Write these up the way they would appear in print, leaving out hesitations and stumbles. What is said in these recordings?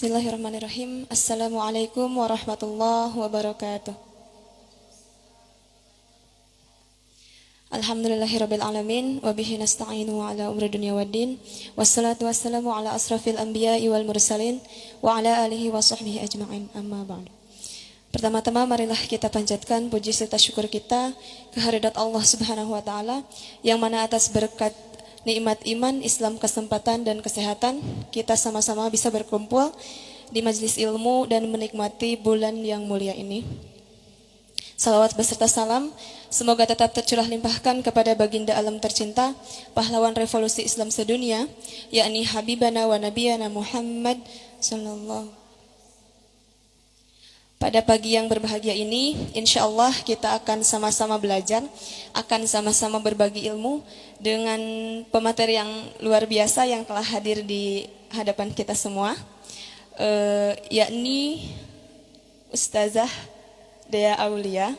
Bismillahirrahmanirrahim. Assalamualaikum warahmatullahi wabarakatuh. Alhamdulillahirabbil alamin wa bihi nasta'inu ala umuri dunya waddin. Wassalatu wassalamu ala asrafil anbiya'i wal mursalin wa ala alihi wa sahbihi ajma'in. Amma ba'du. Pertama-tama marilah kita panjatkan puji serta syukur kita kehadirat Allah Subhanahu wa taala yang mana atas berkat nikmat iman, Islam, kesempatan dan kesehatan kita sama-sama bisa berkumpul di majelis ilmu dan menikmati bulan yang mulia ini. Salawat beserta salam semoga tetap tercurah limpahkan kepada baginda alam tercinta, pahlawan revolusi Islam sedunia, yakni Habibana wa Nabiyana Muhammad sallallahu. Pada pagi yang berbahagia ini, insya Allah kita akan sama-sama belajar, akan sama-sama berbagi ilmu dengan pemateri yang luar biasa yang telah hadir di hadapan kita semua, yakni Ustazah Dea Aulia,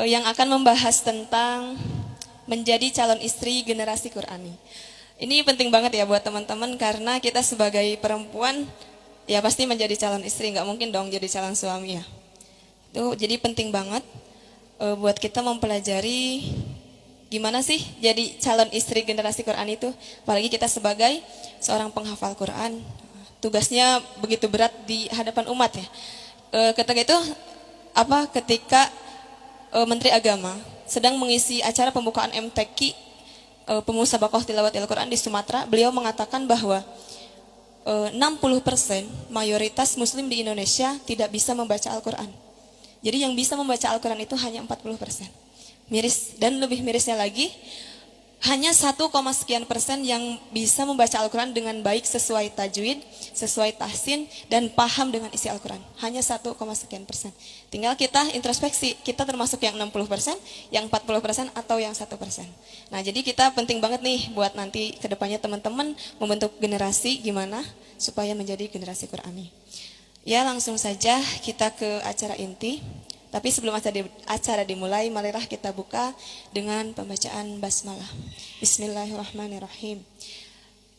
yang akan membahas tentang menjadi calon istri generasi Qurani. Ini penting banget ya buat teman-teman karena kita sebagai perempuan ya pasti menjadi calon istri, nggak mungkin dong jadi calon suami ya. Itu jadi penting banget buat kita mempelajari gimana sih jadi calon istri generasi Quran itu. Apalagi kita sebagai seorang penghafal Quran, tugasnya begitu berat di hadapan umat ya. Ketika Menteri Agama sedang mengisi acara pembukaan MTQ Pemusabaqah Tilawat Al-Quran di Sumatera, beliau mengatakan bahwa 60% mayoritas muslim di Indonesia tidak bisa membaca Al-Quran. Jadi yang bisa membaca Al-Quran itu hanya 40%. Miris, dan lebih mirisnya lagi, hanya 1, sekian persen yang bisa membaca Al-Quran dengan baik sesuai tajwid, sesuai tahsin, dan paham dengan isi Al-Quran. Hanya 1, sekian persen. Tinggal kita introspeksi, kita termasuk yang 60%, yang 40%, atau yang 1%. Nah, jadi kita penting banget nih buat nanti kedepannya teman-teman membentuk generasi gimana supaya menjadi generasi Qurani. Ya, langsung saja kita ke acara inti. Tapi sebelum acara dimulai, marilah kita buka dengan pembacaan basmalah. Bismillahirrahmanirrahim.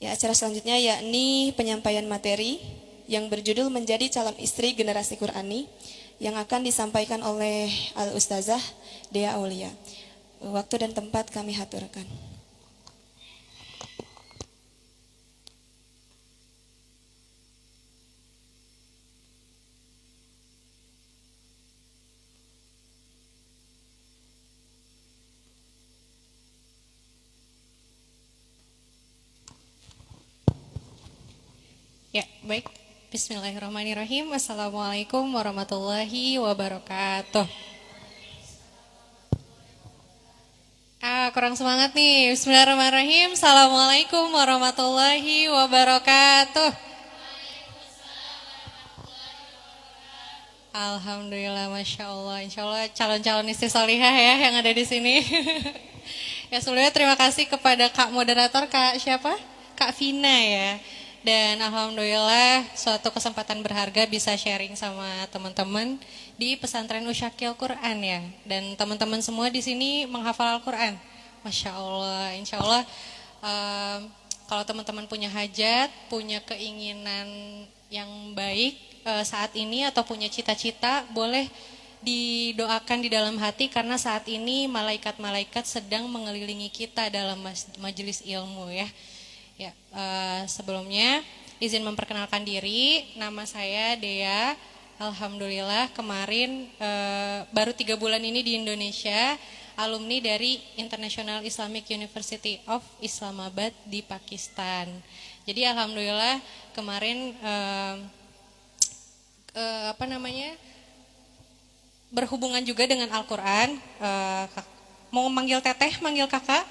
Ya, acara selanjutnya yakni penyampaian materi yang berjudul menjadi calon istri generasi Qurani yang akan disampaikan oleh Al-Ustazah Dea Aulia. Waktu dan tempat kami haturkan. Ya, baik. Bismillahirrahmanirrahim. Assalamualaikum warahmatullahi wabarakatuh. Kurang semangat nih. Bismillahirrahmanirrahim. Assalamualaikum warahmatullahi wabarakatuh. Alhamdulillah, Masya Allah. Insya Allah calon-calon istri salihah ya yang ada di sini. Ya, sebelumnya terima kasih kepada Kak Moderator, Kak siapa? Kak Vina ya. Dan alhamdulillah suatu kesempatan berharga bisa sharing sama teman-teman di pesantren Usyakil Quran ya. Dan teman-teman semua di sini menghafal Al-Quran. Masya Allah, insya Allah kalau teman-teman punya hajat, punya keinginan yang baik saat ini atau punya cita-cita, boleh didoakan di dalam hati karena saat ini malaikat-malaikat sedang mengelilingi kita dalam majelis ilmu ya. Ya, sebelumnya izin memperkenalkan diri, nama saya Dea. Alhamdulillah kemarin baru 3 bulan ini di Indonesia, alumni dari International Islamic University of Islamabad di Pakistan. Jadi alhamdulillah kemarin berhubungan juga dengan Al-Quran. Mau manggil teteh, manggil kakak?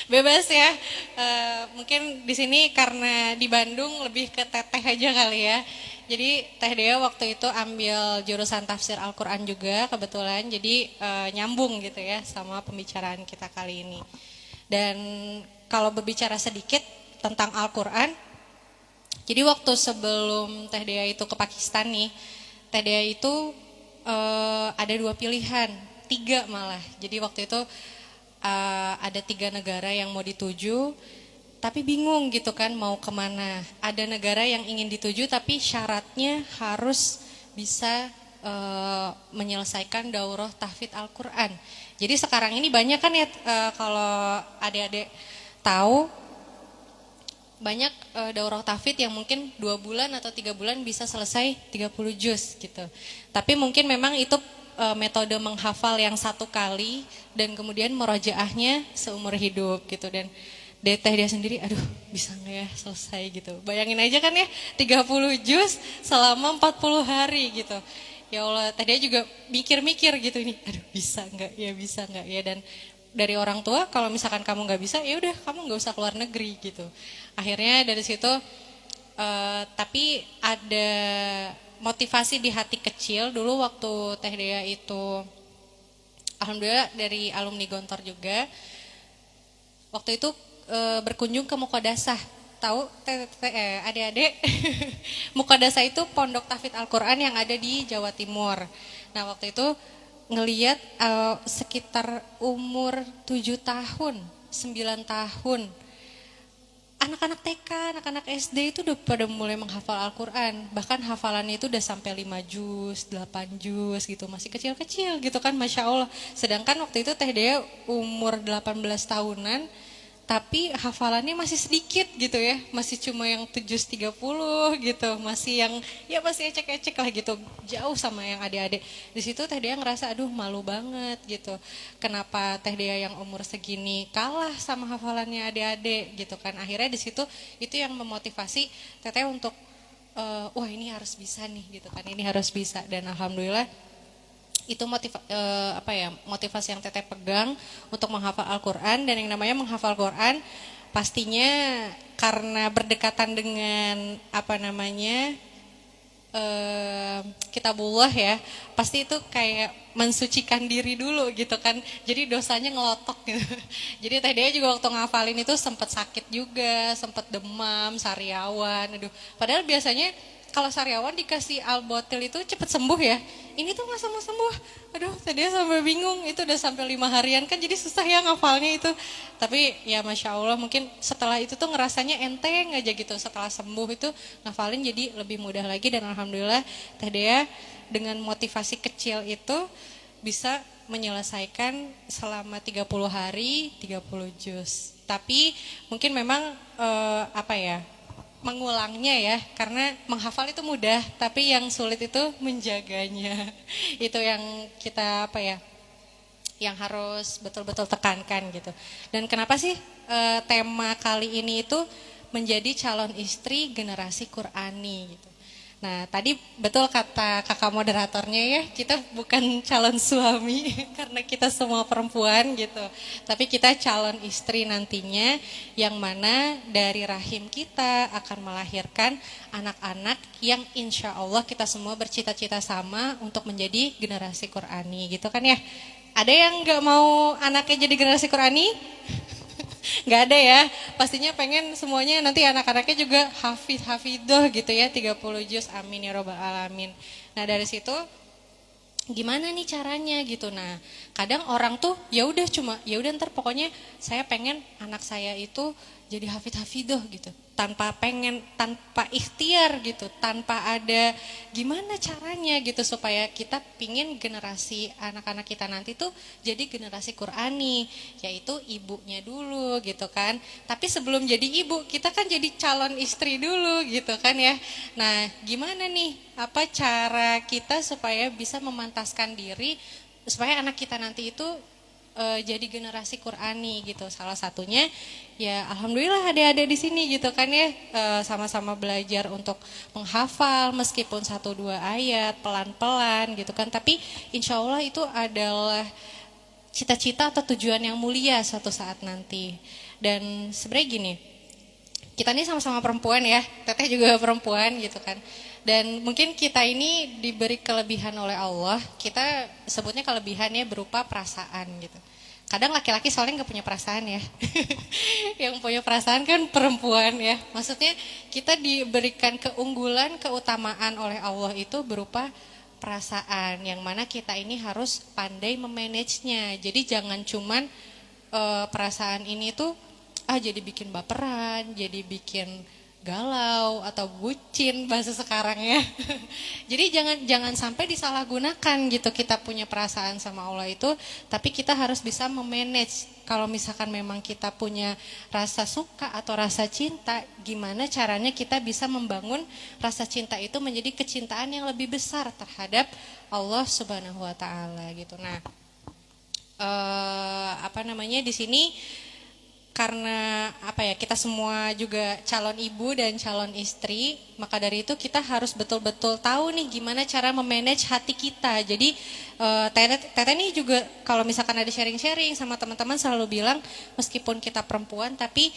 Bebas ya. Mungkin di sini karena di Bandung lebih ke teteh aja kali ya. Jadi Teh Dea waktu itu ambil jurusan tafsir Al-Quran juga kebetulan. Jadi nyambung gitu ya sama pembicaraan kita kali ini. Dan kalau berbicara sedikit tentang Al-Quran, jadi waktu sebelum Teh Dea itu ke Pakistan nih, Teh Dea itu ada 2 pilihan, 3 malah. Jadi waktu itu ada 3 negara yang mau dituju. tapi bingung gitu kan mau kemana. Ada negara yang ingin dituju tapi syaratnya harus bisa menyelesaikan daurah tahfidz Al-Quran. Jadi sekarang ini banyak kan ya, kalau adik-adik tahu, banyak daurah tahfidz yang mungkin 2 bulan atau 3 bulan bisa selesai 30 juz gitu. Tapi mungkin memang itu metode menghafal yang satu kali dan kemudian merojaahnya seumur hidup gitu. Dan Teh dia sendiri, aduh bisa nggak ya selesai gitu. Bayangin aja kan ya 30 juz selama 40 hari gitu. Ya Allah, Teh dia juga mikir-mikir gitu ini, aduh bisa nggak ya. Dan dari orang tua kalau misalkan kamu nggak bisa, ya udah kamu nggak usah keluar negeri gitu. Akhirnya dari situ, tapi ada motivasi di hati kecil dulu waktu Teh Dea itu, alhamdulillah dari alumni Gontor juga. Waktu itu berkunjung ke Mukodasah. Tahu adik-adik? Mukodasah itu pondok tahfidz Al-Quran yang ada di Jawa Timur. Nah waktu itu ngeliat sekitar umur 7 tahun, 9 tahun. Anak-anak TK, anak-anak SD itu udah pada mulai menghafal Al-Quran. Bahkan hafalannya itu udah sampai 5 juz, 8 juz gitu. Masih kecil-kecil gitu kan, Masya Allah. Sedangkan waktu itu Teh Dea umur 18 tahunan, tapi hafalannya masih sedikit gitu ya, masih cuma yang 730 gitu, masih yang ya masih ecek-ecek lah gitu, jauh sama yang adik-adik. Di situ Teh Dea ngerasa aduh malu banget gitu. Kenapa Teh Dea yang umur segini kalah sama hafalannya adik-adik gitu kan. Akhirnya di situ itu yang memotivasi Teteh untuk wah ini harus bisa nih gitu kan, ini harus bisa. Dan alhamdulillah itu motivasi yang Teteh pegang untuk menghafal Al-Quran. Dan yang namanya menghafal Quran pastinya karena berdekatan dengan kitabullah ya, pasti itu kayak mensucikan diri dulu gitu kan, jadi dosanya ngelotok gitu. Jadi Teh Dea juga waktu ngafalin itu sempat sakit juga, sempat demam, sariawan, aduh. Padahal biasanya kalau sariawan dikasih albotil itu cepet sembuh ya. Ini tuh nggak sembuh. Aduh, tadi sampai bingung. Itu udah sampai 5 harian kan, jadi susah ya ngafalnya itu. Tapi ya Masya Allah, mungkin setelah itu tuh ngerasanya enteng aja gitu. Setelah sembuh itu ngafalin jadi lebih mudah lagi. Dan alhamdulillah Teh Dea dengan motivasi kecil itu bisa menyelesaikan selama 30 hari 30 juz. Tapi mungkin memang mengulangnya ya, karena menghafal itu mudah, tapi yang sulit itu menjaganya. Itu yang kita yang harus betul-betul tekankan gitu. Dan kenapa sih tema kali ini itu menjadi calon istri generasi Qurani gitu. Nah tadi betul kata kakak moderatornya ya, kita bukan calon suami karena kita semua perempuan gitu. Tapi kita calon istri nantinya, yang mana dari rahim kita akan melahirkan anak-anak yang insya Allah kita semua bercita-cita sama untuk menjadi generasi Qurani gitu kan ya. Ada yang gak mau anaknya jadi generasi Qurani? Nggak ada ya, pastinya pengen semuanya nanti anak-anaknya juga hafidoh gitu ya, 30 juz, amin ya robbal alamin. Nah dari situ gimana nih caranya gitu. Nah kadang orang tuh ya udah ntar pokoknya saya pengen anak saya itu jadi hafidoh gitu, tanpa ikhtiar gitu, tanpa ada gimana caranya gitu supaya kita pingin generasi anak-anak kita nanti tuh jadi generasi Qurani, yaitu ibunya dulu gitu kan. Tapi sebelum jadi ibu kita kan jadi calon istri dulu gitu kan ya. Nah gimana nih, apa cara kita supaya bisa memantaskan diri supaya anak kita nanti itu jadi generasi Qurani gitu. Salah satunya ya alhamdulillah adik-adik di sini gitu kan ya, sama-sama belajar untuk menghafal meskipun 1-2 ayat pelan-pelan gitu kan. Tapi insya Allah itu adalah cita-cita atau tujuan yang mulia suatu saat nanti. Dan sebenarnya gini, kita ini sama-sama perempuan ya, Teteh juga perempuan gitu kan. Dan mungkin kita ini diberi kelebihan oleh Allah, kita sebutnya kelebihannya berupa perasaan gitu. Kadang laki-laki soalnya nggak punya perasaan ya. Yang punya perasaan kan perempuan ya. Maksudnya kita diberikan keunggulan, keutamaan oleh Allah itu berupa perasaan, yang mana kita ini harus pandai memanagenya. Jadi jangan cuman perasaan ini tuh jadi bikin baperan, jadi bikin galau atau bucin bahasa sekarang ya. Jadi jangan sampai disalahgunakan gitu kita punya perasaan sama Allah itu, tapi kita harus bisa memanage. Kalau misalkan memang kita punya rasa suka atau rasa cinta, gimana caranya kita bisa membangun rasa cinta itu menjadi kecintaan yang lebih besar terhadap Allah Subhanahu wa taala gitu. Nah, di sini karena kita semua juga calon ibu dan calon istri, maka dari itu kita harus betul-betul tahu nih gimana cara memanage hati kita. Jadi Teteh nih juga kalau misalkan ada sharing-sharing sama teman-teman selalu bilang meskipun kita perempuan tapi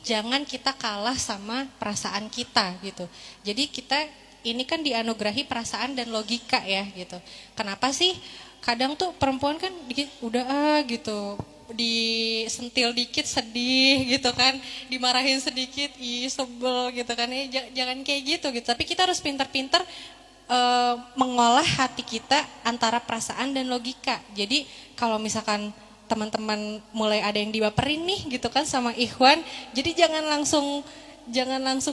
jangan kita kalah sama perasaan kita gitu. Jadi kita ini kan dianugerahi perasaan dan logika ya gitu. Kenapa sih kadang tuh perempuan kan udah gitu, disentil dikit sedih gitu kan, dimarahin sedikit sebel gitu kan, jangan kayak gitu. Tapi kita harus pintar-pintar mengolah hati kita antara perasaan dan logika. Jadi kalau misalkan teman-teman mulai ada yang dibaperin nih gitu kan sama ikhwan, jadi jangan langsung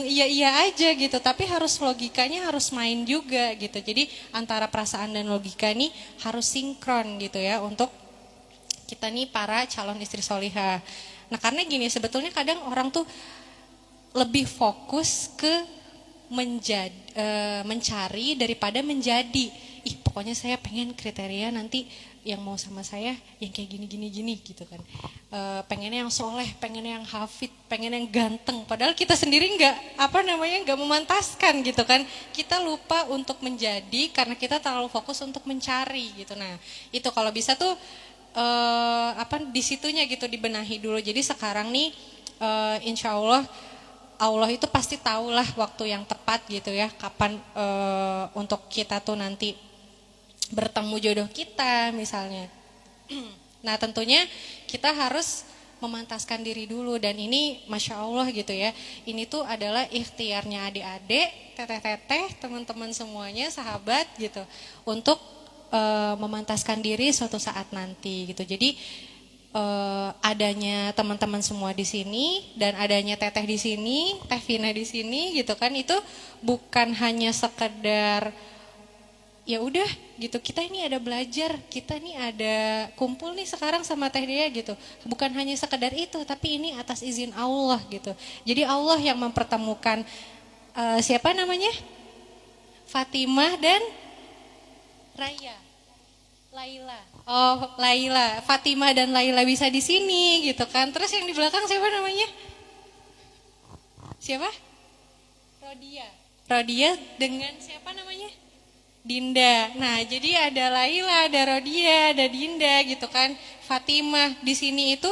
iya aja gitu, tapi harus logikanya harus main juga gitu. Jadi antara perasaan dan logika nih harus sinkron gitu ya untuk kita nih para calon istri solihah. Nah karena gini, sebetulnya kadang orang tuh lebih fokus ke mencari daripada menjadi. Pokoknya saya pengen kriteria nanti yang mau sama saya yang kayak gini gitu kan. Pengennya yang soleh, pengennya yang hafid, pengen yang ganteng. Padahal kita sendiri nggak memantaskan gitu kan. Kita lupa untuk menjadi karena kita terlalu fokus untuk mencari gitu. Nah itu kalau bisa tuh di situnya gitu dibenahi dulu. Jadi sekarang nih insya Allah itu pasti tahulah waktu yang tepat gitu ya, kapan untuk kita tuh nanti bertemu jodoh kita misalnya. Nah tentunya kita harus memantaskan diri dulu, dan ini Masya Allah gitu ya, ini tuh adalah ikhtiarnya adik-adik, teteh-teteh, teman-teman semuanya, sahabat gitu, untuk memantaskan diri suatu saat nanti gitu. Jadi adanya teman-teman semua di sini dan adanya teteh di sini, Teh Vina di sini gitu kan, itu bukan hanya sekedar ya udah gitu, kita ini ada belajar, kita ini ada kumpul nih sekarang sama Teh Dea gitu. Bukan hanya sekedar itu, tapi ini atas izin Allah gitu. Jadi Allah yang mempertemukan siapa namanya? Fatimah dan Laila. Oh, Laila, Fatimah dan Laila bisa di sini gitu kan. Terus yang di belakang siapa namanya? Siapa? Rodia dengan siapa namanya? Dinda. Nah, jadi ada Laila, ada Rodia, ada Dinda gitu kan. Fatimah di sini itu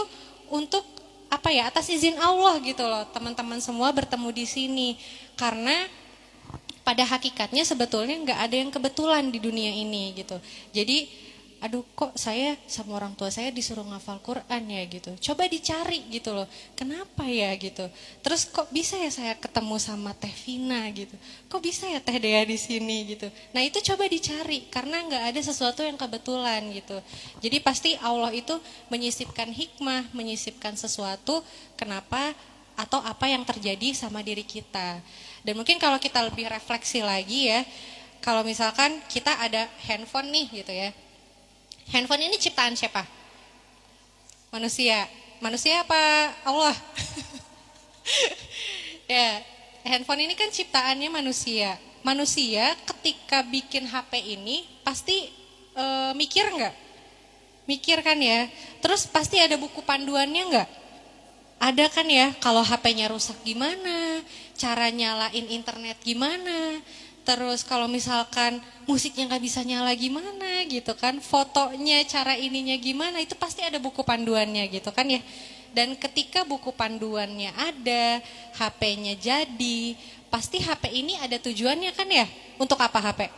untuk atas izin Allah gitu loh. Teman-teman semua bertemu di sini karena pada hakikatnya sebetulnya nggak ada yang kebetulan di dunia ini gitu. Jadi kok saya sama orang tua saya disuruh ngafal Quran ya gitu. Coba dicari gitu loh, kenapa ya gitu. Terus kok bisa ya saya ketemu sama Teh Vina gitu. Kok bisa ya Teh Dea di sini gitu. Nah itu coba dicari, karena nggak ada sesuatu yang kebetulan gitu. Jadi pasti Allah itu menyisipkan hikmah, menyisipkan sesuatu kenapa atau apa yang terjadi sama diri kita. Dan mungkin kalau kita lebih refleksi lagi ya, kalau misalkan kita ada handphone nih gitu ya. Handphone ini ciptaan siapa? Manusia. Manusia apa Allah? Ya, handphone ini kan ciptaannya manusia. Manusia ketika bikin HP ini pasti mikir nggak? Mikir kan ya. Terus pasti ada buku panduannya nggak? Ada kan ya, kalau HP-nya rusak gimana, cara nyalain internet gimana, terus kalau misalkan musiknya nggak bisa nyala gimana gitu kan, fotonya cara ininya gimana, itu pasti ada buku panduannya gitu kan ya. Dan ketika buku panduannya ada, HP-nya jadi, pasti HP ini ada tujuannya kan ya. Untuk apa HP?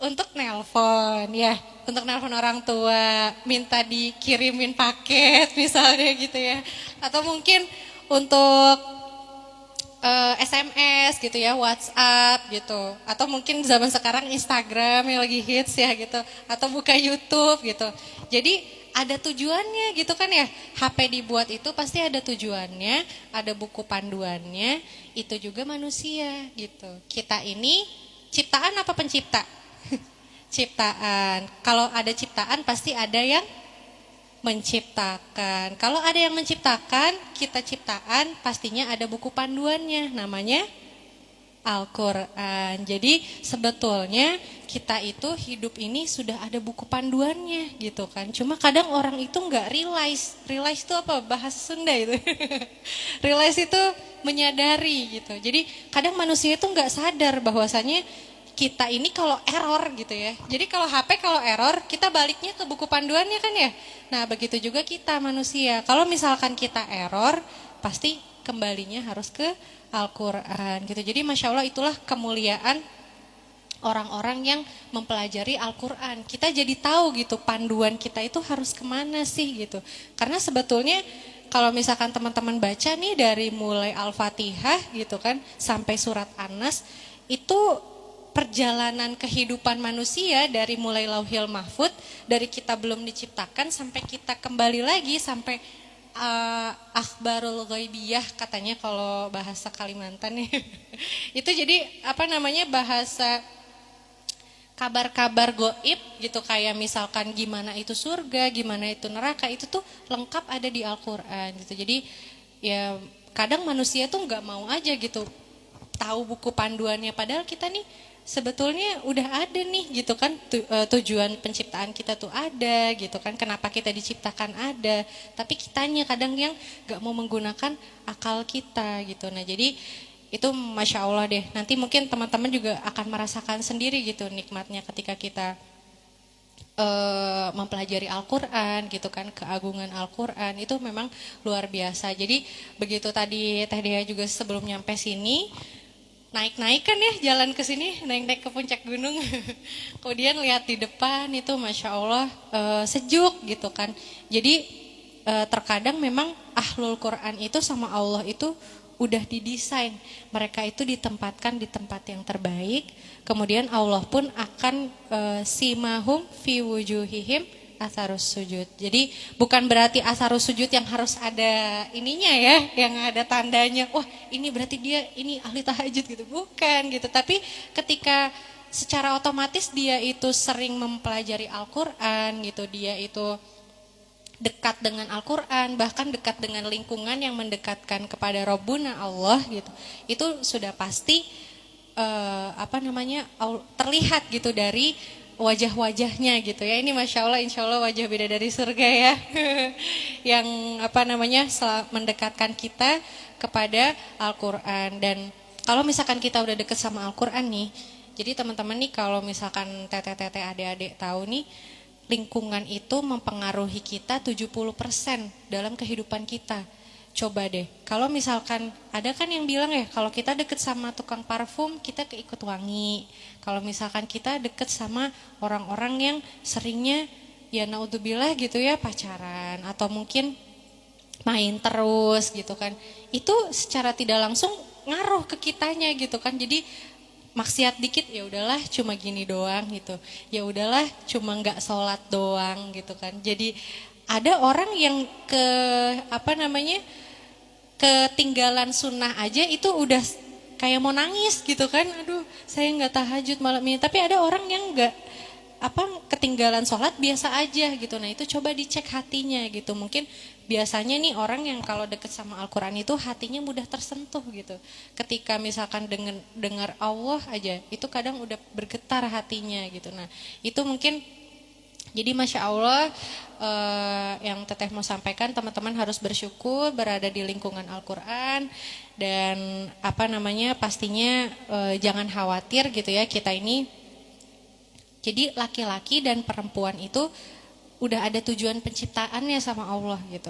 Untuk nelpon ya, untuk nelpon orang tua, minta dikirimin paket misalnya gitu ya. Atau mungkin untuk SMS gitu ya, WhatsApp gitu. Atau mungkin zaman sekarang Instagram yang lagi hits ya gitu. Atau buka YouTube gitu. Jadi ada tujuannya gitu kan ya. HP dibuat itu pasti ada tujuannya, ada buku panduannya, itu juga manusia gitu. Kita ini ciptaan apa pencipta? Ciptaan. Kalau ada ciptaan pasti ada yang menciptakan. Kalau ada yang menciptakan, kita ciptaan pastinya ada buku panduannya, namanya Al-Quran. Jadi sebetulnya kita itu hidup ini sudah ada buku panduannya gitu kan. Cuma kadang orang itu nggak realize. Realize itu apa? Bahasa Sunda itu. Realize itu menyadari gitu. Jadi kadang manusia itu nggak sadar bahwasanya kita ini kalau error gitu ya. Jadi kalau HP kalau error, kita baliknya ke buku panduannya kan ya. Nah begitu juga kita manusia. Kalau misalkan kita error, pasti kembalinya harus ke Al-Quran gitu. Jadi Masya Allah itulah kemuliaan orang-orang yang mempelajari Al-Quran. Kita jadi tahu gitu panduan kita itu harus kemana sih gitu. Karena sebetulnya kalau misalkan teman-teman baca nih dari mulai Al-Fatihah gitu kan sampai surat An-Nas, itu perjalanan kehidupan manusia dari mulai Lauhil Mahfud, dari kita belum diciptakan sampai kita kembali lagi sampai akhbarul ghaibiyah katanya kalau bahasa Kalimantan nih. Itu jadi apa namanya bahasa kabar-kabar goib gitu, kayak misalkan gimana itu surga, gimana itu neraka, itu tuh lengkap ada di Al-Quran gitu. Jadi ya kadang manusia tuh nggak mau aja gitu tahu buku panduannya, padahal kita nih sebetulnya udah ada nih gitu kan, tujuan penciptaan kita tuh ada gitu kan, kenapa kita diciptakan ada, tapi kitanya kadang yang gak mau menggunakan akal kita gitu. Nah jadi itu Masya Allah deh, nanti mungkin teman-teman juga akan merasakan sendiri gitu nikmatnya ketika kita mempelajari Al-Quran gitu kan, keagungan Al-Quran itu memang luar biasa. Jadi begitu tadi Teh Dea juga sebelum nyampe sini, naik-naik kan ya jalan ke sini, naik-naik ke puncak gunung. Kemudian lihat di depan itu Masya Allah sejuk gitu kan. Jadi terkadang memang ahlul Quran itu sama Allah itu udah didesain. Mereka itu ditempatkan di tempat yang terbaik. Kemudian Allah pun akan simahum fi wujuhihim asarus sujud. Jadi bukan berarti asarus sujud yang harus ada ininya ya, yang ada tandanya. Wah ini berarti dia ini ahli tahajud gitu. Bukan gitu. Tapi ketika secara otomatis dia itu sering mempelajari Al-Quran gitu, dia itu dekat dengan Al-Quran, bahkan dekat dengan lingkungan yang mendekatkan kepada Rabbuna Allah gitu. Itu sudah pasti terlihat gitu dari wajah-wajahnya gitu ya. Ini Masya Allah, Insya Allah wajah beda dari surga ya. Yang mendekatkan kita kepada Al-Quran. Dan kalau misalkan kita udah deket sama Al-Quran nih, jadi teman-teman nih kalau misalkan teteh-teteh adik-adik tahu nih, lingkungan itu mempengaruhi kita 70% dalam kehidupan kita. Coba deh, kalau misalkan ada kan yang bilang ya, kalau kita deket sama tukang parfum, kita keikut wangi. Kalau misalkan kita deket sama orang-orang yang seringnya ya naudzubillah gitu ya pacaran, atau mungkin main terus gitu kan, itu secara tidak langsung ngaruh ke kitanya gitu kan. Jadi maksiat dikit ya udahlah cuma gini doang gitu, ya udahlah cuma nggak sholat doang gitu kan. Jadi ada orang yang ketinggalan sunnah aja itu udah kayak mau nangis gitu kan, aduh saya nggak tahajud malam ini. Tapi ada orang yang nggak ketinggalan sholat biasa aja gitu. Nah itu coba dicek hatinya gitu. Mungkin biasanya nih orang yang kalau deket sama Al-Quran itu hatinya mudah tersentuh gitu. Ketika misalkan dengar Allah aja, itu kadang udah bergetar hatinya gitu. Nah itu mungkin jadi Masya Allah yang teteh mau sampaikan, teman-teman harus bersyukur berada di lingkungan Al-Quran. Dan pastinya jangan khawatir gitu ya, kita ini jadi laki-laki dan perempuan itu udah ada tujuan penciptaannya sama Allah gitu.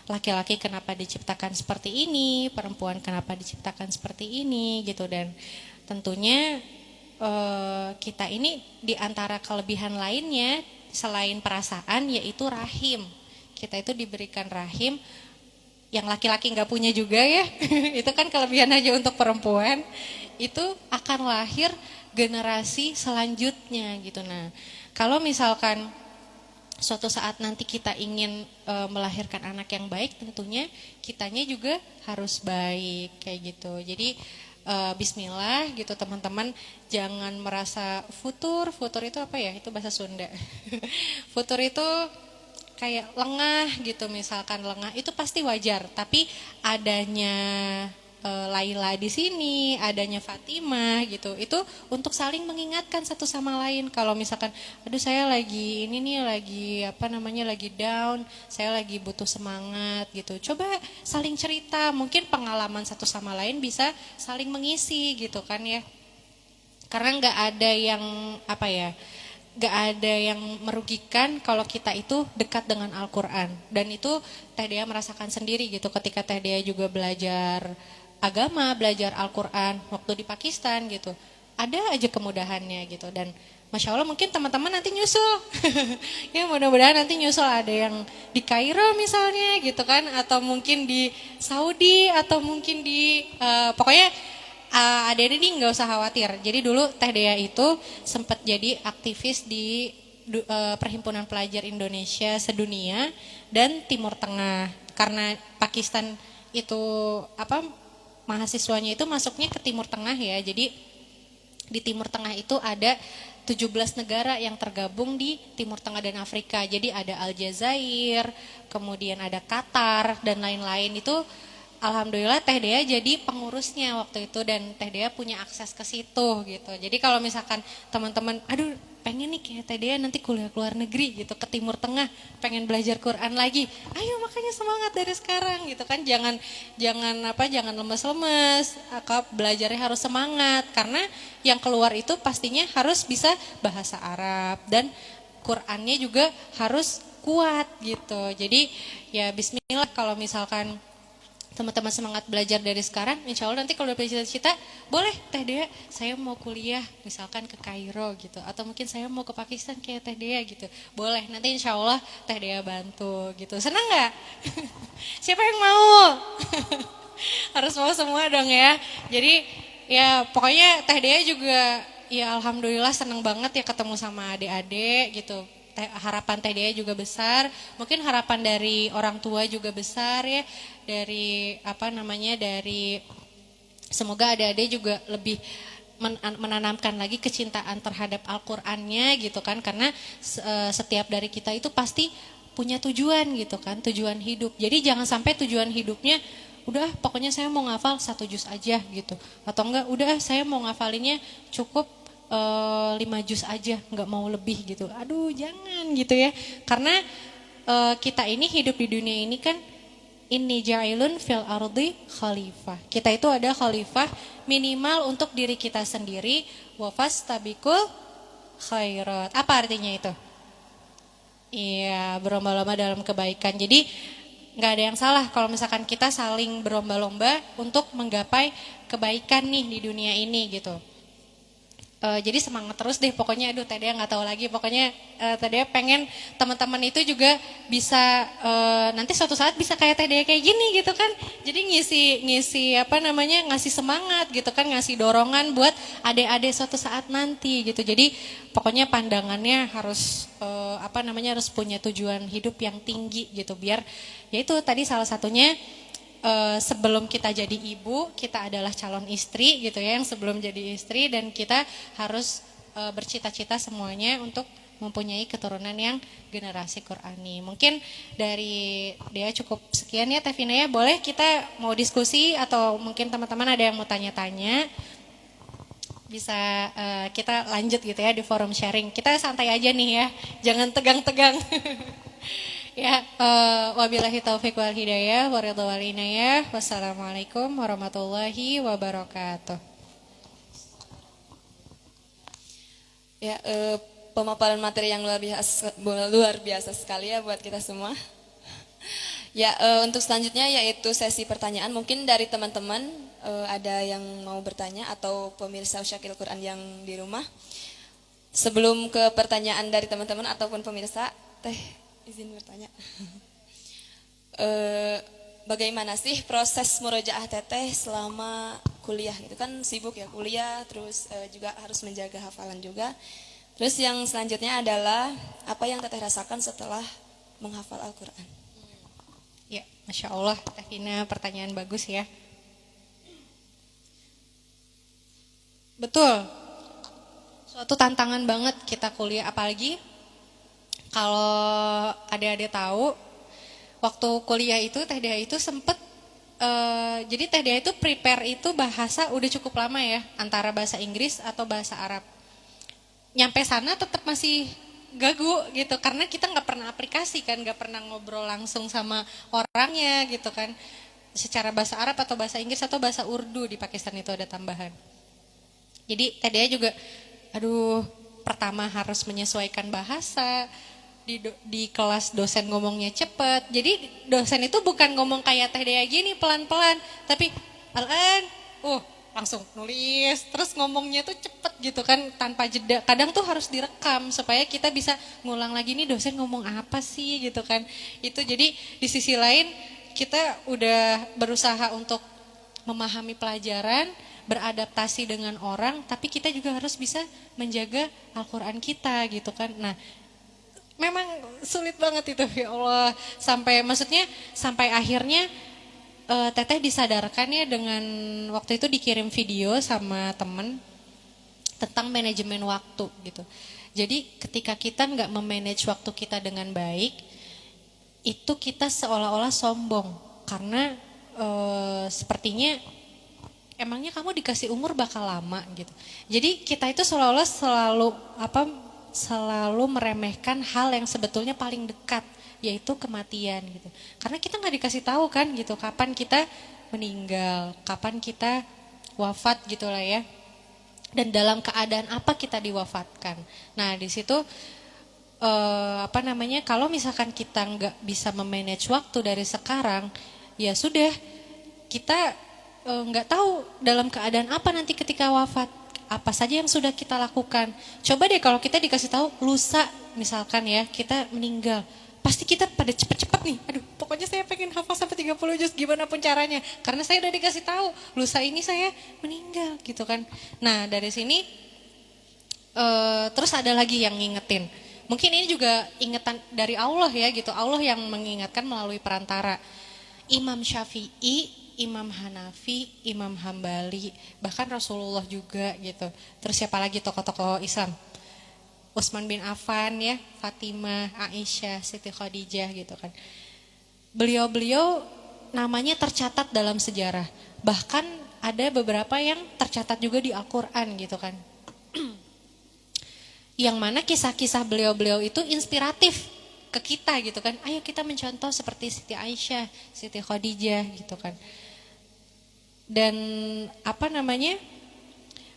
Laki-laki kenapa diciptakan seperti ini, perempuan kenapa diciptakan seperti ini gitu. Dan tentunya kita ini di antara kelebihan lainnya selain perasaan yaitu rahim. Kita itu diberikan rahim yang laki-laki nggak punya juga ya. Itu kan kelebihan aja untuk perempuan. Itu akan lahir generasi selanjutnya gitu. Nah, kalau misalkan suatu saat nanti kita ingin melahirkan anak yang baik, tentunya kitanya juga harus baik kayak gitu. Jadi bismillah gitu teman-teman, jangan merasa futur itu apa ya? Itu bahasa Sunda. Futur itu kayak lengah gitu, misalkan lengah itu pasti wajar, tapi adanya Laila di sini, adanya Fatimah gitu, itu untuk saling mengingatkan satu sama lain. Kalau misalkan, aduh saya lagi ini nih, lagi apa namanya, lagi down, saya lagi butuh semangat gitu. Coba saling cerita, mungkin pengalaman satu sama lain bisa saling mengisi gitu kan ya. Karena nggak ada yang apa ya, nggak ada yang merugikan kalau kita itu dekat dengan Al-Quran. Dan itu Teh Dea merasakan sendiri gitu ketika Teh Dea juga belajar agama, belajar Al-Quran waktu di Pakistan gitu. Ada aja kemudahannya gitu. Dan Masya Allah mungkin teman-teman nanti nyusul. Ya mudah-mudahan nanti nyusul, ada yang di Kairo misalnya gitu kan. Atau mungkin di Saudi, atau mungkin di pokoknya adik-adik ini nggak usah khawatir. Jadi dulu Teh Dea itu sempat jadi aktivis di Perhimpunan Pelajar Indonesia Sedunia dan Timur Tengah. Karena Pakistan itu mahasiswanya itu masuknya ke Timur Tengah ya. Jadi di Timur Tengah itu ada 17 negara yang tergabung di Timur Tengah dan Afrika. Jadi ada Aljazair, kemudian ada Qatar dan lain-lain. Itu alhamdulillah Teh Dea jadi pengurusnya waktu itu, dan Teh Dea punya akses ke situ gitu. Jadi kalau misalkan teman-teman, aduh pengen nih kayak Teh Dea nanti kuliah ke luar negeri gitu, ke Timur Tengah, pengen belajar Quran lagi, ayo makanya semangat dari sekarang gitu kan. Jangan lemes-lemes, belajarnya harus semangat, karena yang keluar itu pastinya harus bisa bahasa Arab dan Qurannya juga harus kuat gitu. Jadi ya bismillah, kalau misalkan teman-teman semangat belajar dari sekarang, insya Allah nanti kalau udah cita-cita, boleh Teh Dea saya mau kuliah misalkan ke Kairo gitu, atau mungkin saya mau ke Pakistan kayak Teh Dea gitu, boleh, nanti insya Allah Teh Dea bantu gitu. Senang nggak? Siapa yang mau? Harus mau semua dong ya. Jadi ya pokoknya Teh Dea juga ya alhamdulillah senang banget ya ketemu sama adik-adik gitu. Harapan Teh Dea juga besar, mungkin harapan dari orang tua juga besar ya, dari dari semoga adik-adik juga lebih menanamkan lagi kecintaan terhadap Al-Qur'annya gitu kan, karena setiap dari kita itu pasti punya tujuan gitu kan, tujuan hidup. Jadi jangan sampai tujuan hidupnya udah pokoknya saya mau ngafal 1 juz aja gitu, atau enggak udah saya mau ngafalinnya cukup 5 juz aja, nggak mau lebih gitu. Aduh jangan gitu ya, karena kita ini hidup di dunia ini kan, inni ja'ilun fil ardi khalifah. Kita itu ada khalifah minimal untuk diri kita sendiri. Wa fastabiqul khairat. Apa artinya itu? Iya, berlomba-lomba dalam kebaikan. Jadi nggak ada yang salah kalau misalkan kita saling berlomba-lomba untuk menggapai kebaikan nih di dunia ini gitu. Jadi semangat terus deh pokoknya. Aduh Teh Dea nggak tahu lagi, pokoknya Teh Dea pengen teman-teman itu juga bisa nanti suatu saat bisa kayak Teh Dea kayak gini gitu kan. Jadi ngisi ngasih semangat gitu kan, ngasih dorongan buat adik-adik suatu saat nanti gitu. Jadi pokoknya pandangannya harus harus punya tujuan hidup yang tinggi gitu, biar ya itu tadi salah satunya. Sebelum kita jadi ibu, kita adalah calon istri gitu ya, yang sebelum jadi istri, dan kita harus bercita-cita semuanya untuk mempunyai keturunan yang generasi Qurani. Mungkin dari dia cukup sekian ya Teh Vina ya. Boleh kita mau diskusi, atau mungkin teman-teman ada yang mau tanya-tanya, bisa kita lanjut gitu ya di forum sharing. Kita santai aja nih ya, jangan tegang-tegang. Ya, wabillahi taufiq wal hidayah, waridha wal inayah. Wassalamualaikum warahmatullahi wabarakatuh. Ya, pemaparan materi yang luar biasa sekali ya buat kita semua. Ya, untuk selanjutnya yaitu sesi pertanyaan. Mungkin dari teman-teman ada yang mau bertanya, atau pemirsa Usyakil Quran yang di rumah. Sebelum ke pertanyaan dari teman-teman ataupun pemirsa, Teh izin bertanya. Bagaimana sih proses murojaah Teteh selama kuliah? Itu kan sibuk ya kuliah, terus juga harus menjaga hafalan juga. Terus yang selanjutnya adalah apa yang Teteh rasakan setelah menghafal Al-Quran? Ya, Masya Allah, Teh Vina, pertanyaan bagus ya. Betul, suatu tantangan banget kita kuliah, apalagi kalau adik-adik tahu, waktu kuliah itu Teh Dia itu sempet, jadi Teh Dia itu prepare itu bahasa udah cukup lama ya, antara bahasa Inggris atau bahasa Arab. Nyampe sana tetap masih gagu gitu, karena kita nggak pernah aplikasi kan, nggak pernah ngobrol langsung sama orangnya gitu kan, secara bahasa Arab atau bahasa Inggris atau bahasa Urdu di Pakistan itu ada tambahan. Jadi Teh Dia juga, aduh, pertama harus menyesuaikan bahasa. Di kelas dosen ngomongnya cepet, jadi dosen itu bukan ngomong kayak Teh Dea gini pelan-pelan, tapi Al-an, langsung nulis, terus ngomongnya tuh cepet gitu kan, tanpa jeda. Kadang tuh harus direkam supaya kita bisa ngulang lagi nih dosen ngomong apa sih gitu kan. Itu jadi di sisi lain kita udah berusaha untuk memahami pelajaran, beradaptasi dengan orang, tapi kita juga harus bisa menjaga Al-Quran kita gitu kan. Nah, memang sulit banget itu, ya Allah. Sampai akhirnya Teteh disadarkan ya, dengan waktu itu dikirim video sama temen tentang manajemen waktu gitu. Jadi ketika kita nggak memanage waktu kita dengan baik, itu kita seolah-olah sombong karena sepertinya emangnya kamu dikasih umur bakal lama gitu. Jadi kita itu seolah-olah selalu meremehkan hal yang sebetulnya paling dekat, yaitu kematian gitu. Karena kita nggak dikasih tahu kan gitu, kapan kita meninggal, kapan kita wafat gitulah ya. Dan dalam keadaan apa kita diwafatkan. Nah di situ kalau misalkan kita nggak bisa memanage waktu dari sekarang, ya sudah, kita nggak tahu dalam keadaan apa nanti ketika wafat. Apa saja yang sudah kita lakukan. Coba deh kalau kita dikasih tahu lusa misalkan ya, kita meninggal. Pasti kita pada cepet-cepet nih, aduh pokoknya saya pengen hafal sampai 30 juz gimana pun caranya. Karena saya udah dikasih tahu, lusa ini saya meninggal gitu kan. Nah dari sini terus ada lagi yang ngingetin. Mungkin ini juga ingetan dari Allah ya gitu. Allah yang mengingatkan melalui perantara. Imam Syafi'i, Imam Hanafi, Imam Hambali, bahkan Rasulullah juga gitu. Terus siapa lagi tokoh-tokoh Islam? Utsman bin Affan ya, Fatimah, Aisyah, Siti Khadijah gitu kan. Beliau-beliau namanya tercatat dalam sejarah. Bahkan ada beberapa yang tercatat juga di Al-Quran gitu kan. Yang mana kisah-kisah beliau-beliau itu inspiratif ke kita gitu kan. Ayo kita mencontoh seperti Siti Aisyah, Siti Khadijah gitu kan. Dan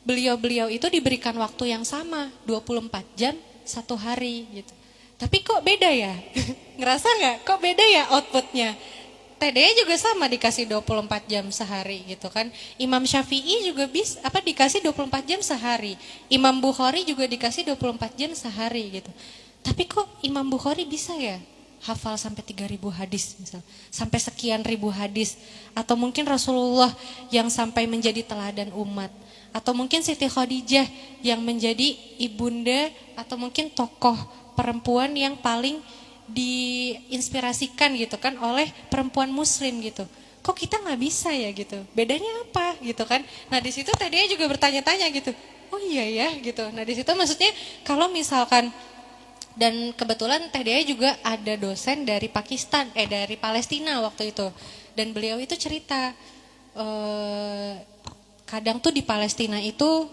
beliau-beliau itu diberikan waktu yang sama, 24 jam satu hari gitu. Tapi kok beda ya? Ngerasa gak? Kok beda ya outputnya? TDE juga sama dikasih 24 jam sehari gitu kan. Imam Syafi'i juga dikasih 24 jam sehari. Imam Bukhari juga dikasih 24 jam sehari gitu. Tapi kok Imam Bukhari bisa ya hafal sampai 3.000 hadis misal, sampai sekian ribu hadis, atau mungkin Rasulullah yang sampai menjadi teladan umat, atau mungkin Siti Khadijah yang menjadi ibunda atau mungkin tokoh perempuan yang paling diinspirasikan gitu kan oleh perempuan muslim gitu. Kok kita nggak bisa ya gitu? Bedanya apa gitu kan? Nah di situ tadi juga bertanya-tanya gitu. Oh iya ya gitu. Nah di situ maksudnya kalau misalkan, dan kebetulan Teh Dea juga ada dosen dari dari Palestina waktu itu. Dan beliau itu cerita, kadang tuh di Palestina itu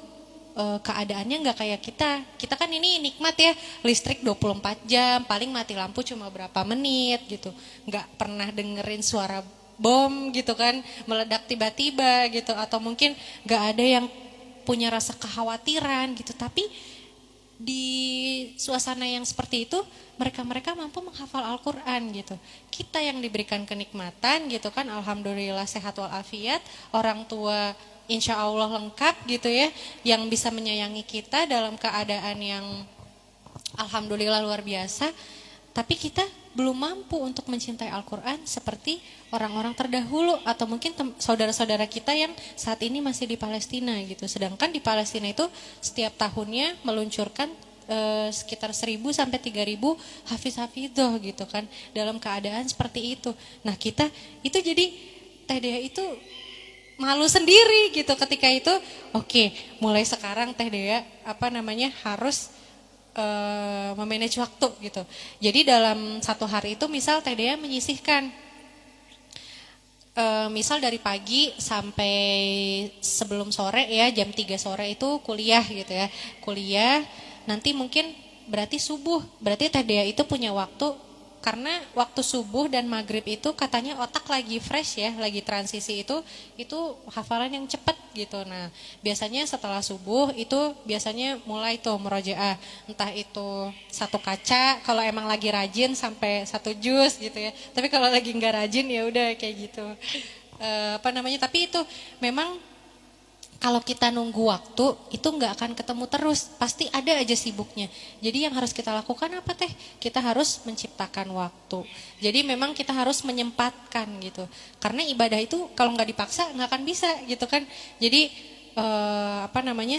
keadaannya nggak kayak kita. Kita kan ini nikmat ya, listrik 24 jam, paling mati lampu cuma berapa menit gitu. Nggak pernah dengerin suara bom gitu kan, meledak tiba-tiba gitu. Atau mungkin nggak ada yang punya rasa kekhawatiran gitu. Tapi di suasana yang seperti itu mereka mampu menghafal Al-Quran gitu. Kita yang diberikan kenikmatan gitu kan, alhamdulillah sehat walafiat, orang tua insya Allah lengkap gitu ya, yang bisa menyayangi kita dalam keadaan yang alhamdulillah luar biasa. Tapi kita belum mampu untuk mencintai Al-Quran seperti orang-orang terdahulu, atau mungkin saudara-saudara kita yang saat ini masih di Palestina gitu. Sedangkan di Palestina itu setiap tahunnya meluncurkan sekitar 1.000 sampai 3.000 hafiz-hafidhoh gitu kan dalam keadaan seperti itu. Nah kita itu jadi Teh Dea itu malu sendiri gitu ketika itu. Oke, mulai sekarang Teh Dea harus memanage waktu gitu. Jadi dalam satu hari itu misal Teh Dea menyisihkan misal dari pagi sampai sebelum sore ya, jam 3 sore itu kuliah gitu ya. Kuliah, nanti mungkin berarti subuh. Berarti Teh Dea itu punya waktu, karena waktu subuh dan maghrib itu katanya otak lagi fresh ya, lagi transisi itu hafalan yang cepat gitu. Nah biasanya setelah subuh itu biasanya mulai tuh murojaah, entah itu satu kaca kalau emang lagi rajin sampai 1 juz gitu ya. Tapi kalau lagi nggak rajin ya udah kayak gitu. Tapi itu memang kalau kita nunggu waktu itu nggak akan ketemu terus, pasti ada aja sibuknya. Jadi yang harus kita lakukan apa Teh? Kita harus menciptakan waktu. Jadi memang kita harus menyempatkan gitu. Karena ibadah itu kalau nggak dipaksa nggak akan bisa gitu kan. Jadi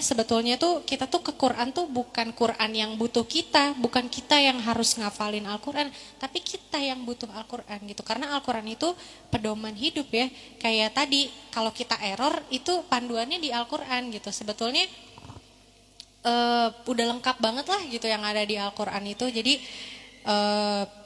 sebetulnya tuh kita tuh ke Quran tuh bukan Quran yang butuh kita, bukan kita yang harus ngafalin Al-Quran, tapi kita yang butuh Al-Quran gitu. Karena Al-Quran itu pedoman hidup ya. Kayak tadi kalau kita error itu panduannya di Al-Quran gitu. Sebetulnya udah lengkap banget lah gitu yang ada di Al-Quran itu. Jadi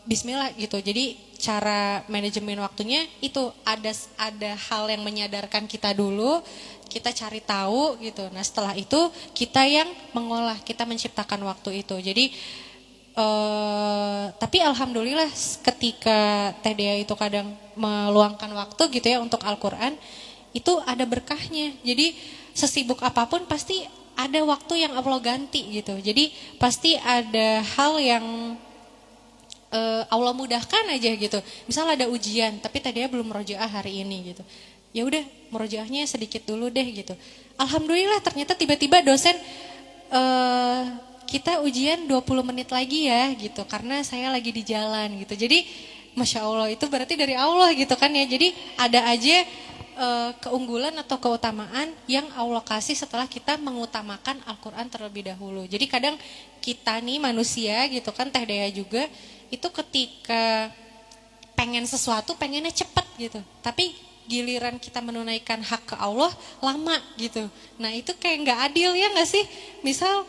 Bismillah gitu. Jadi cara manajemen waktunya itu ada hal yang menyadarkan kita dulu, kita cari tahu gitu. Nah setelah itu kita yang mengolah, kita menciptakan waktu itu. Jadi tapi alhamdulillah ketika Teh Dea itu kadang meluangkan waktu gitu ya untuk Al-Quran, itu ada berkahnya. Jadi sesibuk apapun pasti ada waktu yang Allah ganti gitu. Jadi pasti ada hal yang Allah mudahkan aja gitu. Misal ada ujian, tapi tadinya belum murojaah hari ini gitu. Ya udah, murojaahnya sedikit dulu deh gitu. Alhamdulillah ternyata tiba-tiba dosen kita ujian 20 menit lagi ya gitu. Karena saya lagi di jalan gitu. Jadi Masya Allah itu berarti dari Allah gitu kan ya. Jadi ada aja keunggulan atau keutamaan yang Allah kasih setelah kita mengutamakan Al-Quran terlebih dahulu. Jadi kadang kita nih manusia gitu kan, Teh Dea juga itu ketika pengen sesuatu pengennya cepet gitu, tapi giliran kita menunaikan hak ke Allah lama gitu. Nah itu kayak nggak adil ya nggak sih? Misal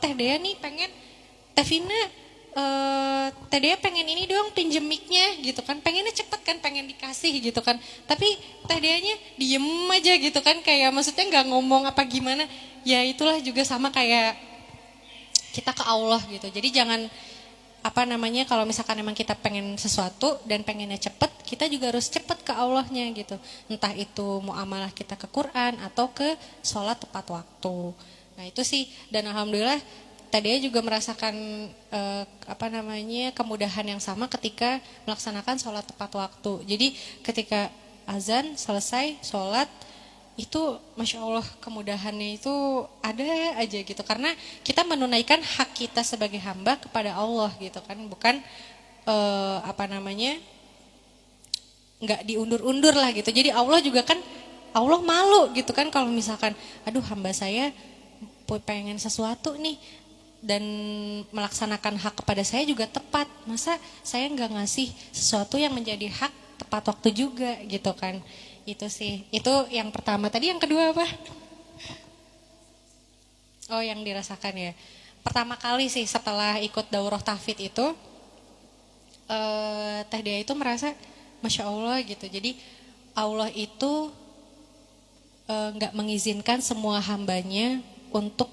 Teh Dea nih pengen, Teh Vina Teh Dea pengen ini dong pinjem mic-nya gitu kan, pengennya cepet kan, pengen dikasih gitu kan, tapi Teh Dea-nya diem aja gitu kan, kayak maksudnya nggak ngomong apa gimana. Ya itulah juga sama kayak kita ke Allah gitu. Jadi jangan kalau misalkan emang kita pengen sesuatu dan pengennya cepet, kita juga harus cepet ke Allahnya gitu. Entah itu muamalah kita ke Quran atau ke sholat tepat waktu. Nah itu sih, dan alhamdulillah tadinya juga merasakan kemudahan yang sama ketika melaksanakan sholat tepat waktu. Jadi ketika azan selesai sholat itu Masya Allah kemudahannya itu ada aja gitu, karena kita menunaikan hak kita sebagai hamba kepada Allah gitu kan, bukan nggak diundur-undur lah gitu. Jadi Allah juga kan, Allah malu gitu kan kalau misalkan aduh hamba saya pengen sesuatu nih dan melaksanakan hak kepada saya juga tepat, masa saya nggak ngasih sesuatu yang menjadi hak tepat waktu juga gitu kan. Itu sih, itu yang pertama. Tadi yang kedua apa? Oh yang dirasakan ya. Pertama kali sih setelah ikut daurah tahfidz itu Teh Dea itu merasa Masya Allah gitu. Jadi Allah itu gak mengizinkan semua hambanya untuk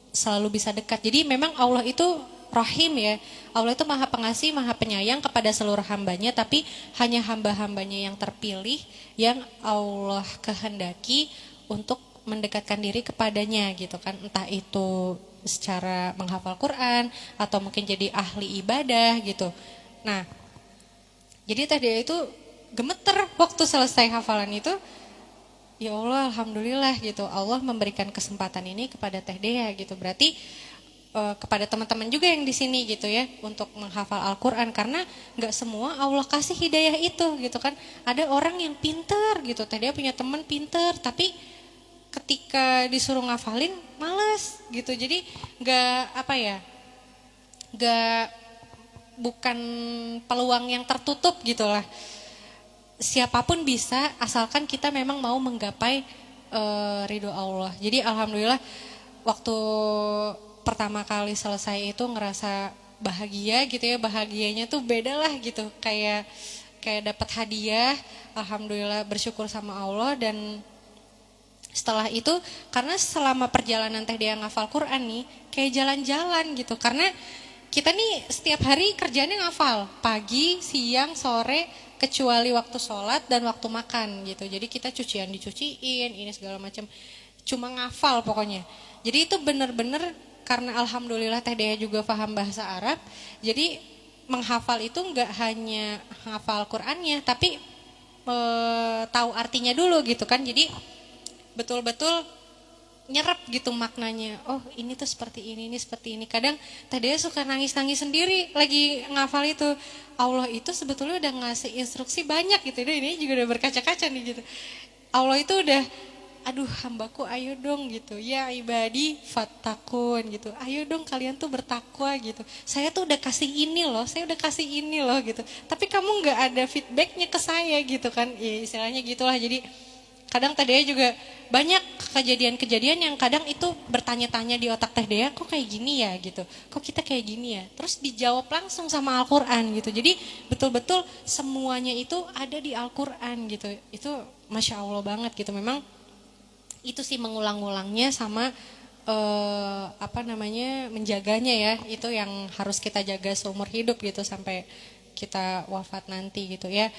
selalu bisa dekat. Jadi memang Allah itu Rahim ya. Allah itu maha pengasih, maha penyayang kepada seluruh hambanya, tapi hanya hamba-hambanya yang terpilih yang Allah kehendaki untuk mendekatkan diri kepadanya gitu kan. Entah itu secara menghafal Quran atau mungkin jadi ahli ibadah gitu. Nah, jadi Teh Dea itu gemeter waktu selesai hafalan itu. Ya Allah, alhamdulillah gitu. Allah memberikan kesempatan ini kepada Teh Dea gitu. Berarti kepada teman-teman juga yang di sini gitu ya untuk menghafal Al-Quran, karena nggak semua Allah kasih hidayah itu gitu kan. Ada orang yang pinter gitu, Teh Dea punya teman pinter tapi ketika disuruh ngafalin males gitu. Jadi nggak bukan peluang yang tertutup gitulah. Siapapun bisa asalkan kita memang mau menggapai ridho Allah. Jadi alhamdulillah waktu pertama kali selesai itu ngerasa bahagia gitu ya, bahagianya tuh beda lah gitu, kayak dapat hadiah. Alhamdulillah bersyukur sama Allah. Dan setelah itu karena selama perjalanan Teh Dea ngafal Quran nih kayak jalan-jalan gitu, karena kita nih setiap hari kerjanya ngafal pagi, siang, sore, kecuali waktu sholat dan waktu makan gitu. Jadi kita cucian dicuciin, ini segala macam, cuma ngafal pokoknya. Jadi itu benar-benar karena alhamdulillah Teh Dea juga paham bahasa Arab. Jadi menghafal itu nggak hanya hafal Qurannya, tapi tahu artinya dulu gitu kan. Jadi betul-betul nyerap gitu maknanya. Oh ini tuh seperti ini seperti ini. Kadang Teh Dea suka nangis-nangis sendiri lagi ngafal itu. Allah itu sebetulnya udah ngasih instruksi banyak gitu. Ini juga udah berkaca-kaca nih gitu. Allah itu udah, aduh hambaku ayo dong gitu. Ya ibadi fattakun gitu. Ayo dong kalian tuh bertakwa gitu. Saya tuh udah kasih ini loh, saya udah kasih ini loh gitu. Tapi kamu gak ada feedbacknya ke saya gitu kan. Ya istilahnya gitulah. Jadi kadang Teh Dea juga banyak kejadian-kejadian yang kadang itu bertanya-tanya di otak Teh Dea, kok kayak gini ya gitu, kok kita kayak gini ya, terus dijawab langsung sama Al-Quran gitu. Jadi betul-betul semuanya itu ada di Al-Quran gitu. Itu Masya Allah banget gitu. Memang itu sih mengulang-ulangnya sama menjaganya ya, itu yang harus kita jaga seumur hidup gitu sampai kita wafat nanti gitu ya.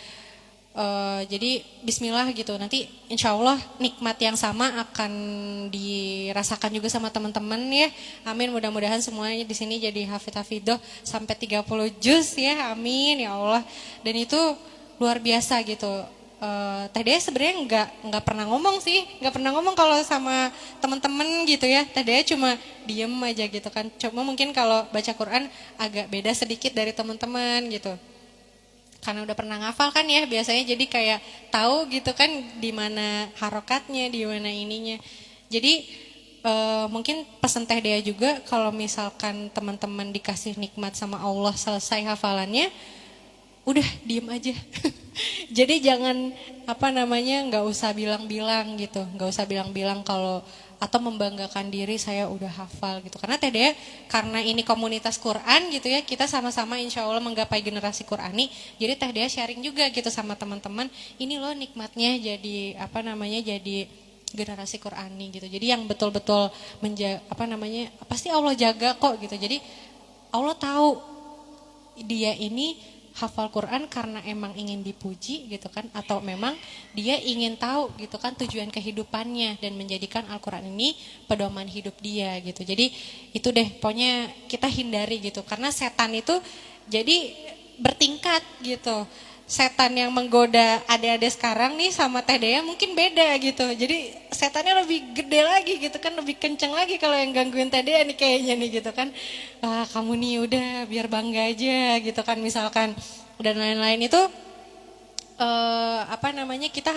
Jadi Bismillah gitu, nanti insya Allah nikmat yang sama akan dirasakan juga sama teman-teman ya. Amin, mudah-mudahan semuanya di sini jadi hafidh-hafidhoh sampai 30 juz ya, amin ya Allah. Dan itu luar biasa gitu. Teh Dea sebenarnya nggak pernah ngomong sih, nggak pernah ngomong kalau sama teman-teman gitu ya. Teh Dea cuma diem aja gitu kan. Cuma mungkin kalau baca Quran agak beda sedikit dari teman-teman gitu. Karena udah pernah ngafal kan ya, biasanya jadi kayak tahu gitu kan di mana harokatnya, di mana ininya. Jadi mungkin pesan Teh Dea juga kalau misalkan teman-teman dikasih nikmat sama Allah selesai hafalannya, udah diem aja. Jadi jangan nggak usah bilang-bilang gitu, nggak usah bilang-bilang kalau atau membanggakan diri saya udah hafal gitu. Karena Teh Dea karena ini komunitas Quran gitu ya, kita sama-sama insya Allah menggapai generasi Qurani. Jadi Teh Dea sharing juga gitu sama teman-teman, ini loh nikmatnya jadi jadi generasi Qurani gitu. Jadi yang betul-betul pasti Allah jaga kok gitu. Jadi Allah tahu dia ini hafal Quran karena emang ingin dipuji gitu kan, atau memang dia ingin tahu gitu kan tujuan kehidupannya dan menjadikan Al-Quran ini pedoman hidup dia gitu. Jadi itu deh pokoknya kita hindari gitu, karena setan itu jadi bertingkat gitu. Setan yang menggoda adik-adik sekarang nih sama Teh Dea mungkin beda gitu. Jadi setannya lebih gede lagi gitu kan, lebih kenceng lagi kalau yang gangguin Teh Dea nih kayaknya nih gitu kan. Wah kamu nih udah biar bangga aja gitu kan misalkan. Dan lain-lain itu kita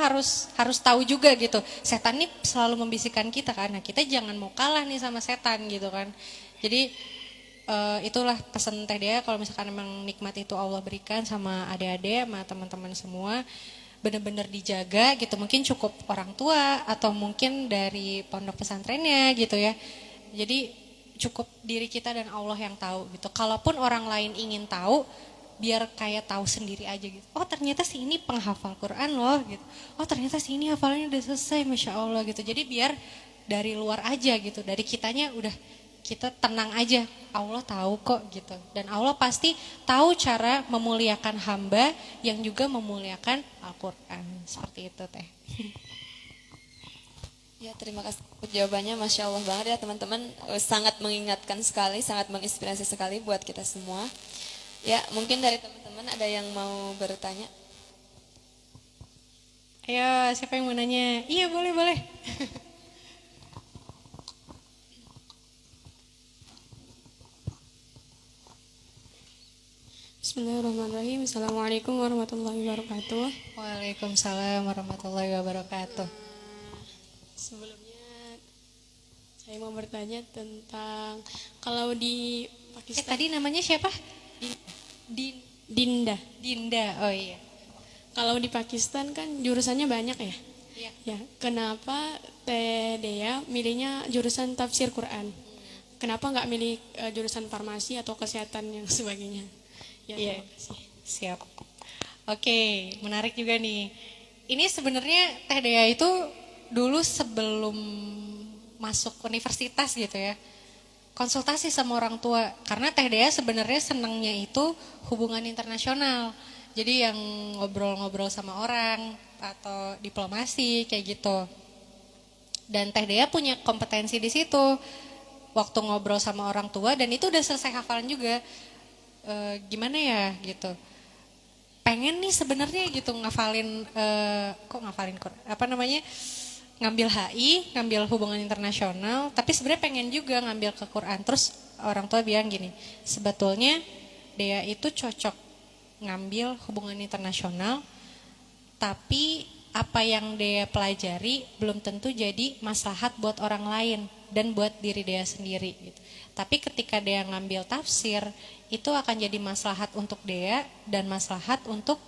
harus tahu juga gitu. Setan nih selalu membisikkan kita kan. Nah kita jangan mau kalah nih sama setan gitu kan. Jadi itulah pesan Teh Dea, kalau misalkan memang nikmat itu Allah berikan sama adik-adik, sama teman-teman semua, benar-benar dijaga gitu. Mungkin cukup orang tua atau mungkin dari pondok pesantrennya gitu ya. Jadi cukup diri kita dan Allah yang tahu gitu. Kalaupun orang lain ingin tahu, biar kayak tahu sendiri aja gitu. Oh ternyata si ini penghafal Quran loh gitu. Oh ternyata si ini hafalannya udah selesai, Masya Allah gitu. Jadi biar dari luar aja gitu, dari kitanya udah kita tenang aja, Allah tahu kok gitu. Dan Allah pasti tahu cara memuliakan hamba yang juga memuliakan Al-Quran. Seperti itu Teh. Ya terima kasih jawabannya, Masya Allah banget ya teman-teman. Sangat mengingatkan sekali, sangat menginspirasi sekali buat kita semua. Ya mungkin dari teman-teman ada yang mau bertanya. Ayo siapa yang mau nanya? Iya boleh. Bismillahirrahmanirrahim. Assalamualaikum warahmatullahi wabarakatuh. Waalaikumsalam warahmatullahi wabarakatuh. Sebelumnya Saya mau bertanya tentang kalau di Pakistan. Tadi namanya siapa? Dinda. Dinda. Oh iya. Kalau di Pakistan kan jurusannya banyak ya. Iya. Ya, kenapa Teh Dea milihnya jurusan tafsir Quran? Kenapa nggak milih jurusan farmasi atau kesehatan yang sebagainya? Ya, Iya. terima kasih. Siap. Oke, menarik juga nih. Ini sebenarnya Teh Dea itu dulu sebelum masuk universitas gitu ya, konsultasi sama orang tua. Karena Teh Dea sebenarnya senangnya itu hubungan internasional. Jadi yang ngobrol-ngobrol sama orang atau diplomasi kayak gitu. Dan Teh Dea punya kompetensi di situ. Waktu ngobrol sama orang tua dan itu udah selesai hafalan juga. Gimana ya gitu. Pengen nih sebenarnya gitu ngafalin ngambil HI, ngambil hubungan internasional, tapi sebenarnya pengen juga ngambil ke Quran. Terus orang tua bilang gini, sebetulnya Dea itu cocok ngambil hubungan internasional, tapi apa yang Dea pelajari belum tentu jadi maslahat buat orang lain dan buat diri Dea sendiri gitu. Tapi ketika Dea ngambil tafsir, itu akan jadi maslahat untuk Dea dan maslahat untuk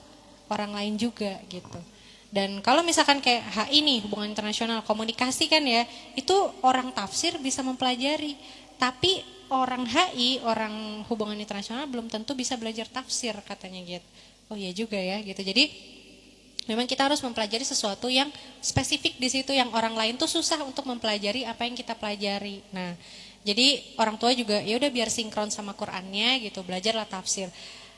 orang lain juga gitu. Dan kalau misalkan kayak HI nih, hubungan internasional, komunikasi kan ya, itu orang tafsir bisa mempelajari. Tapi orang HI, orang hubungan internasional belum tentu bisa belajar tafsir katanya gitu. Oh iya juga ya gitu. Jadi memang kita harus mempelajari sesuatu yang spesifik di situ yang orang lain tuh susah untuk mempelajari apa yang kita pelajari. Nah, jadi orang tua juga ya udah biar sinkron sama Qur'annya gitu, belajarlah tafsir.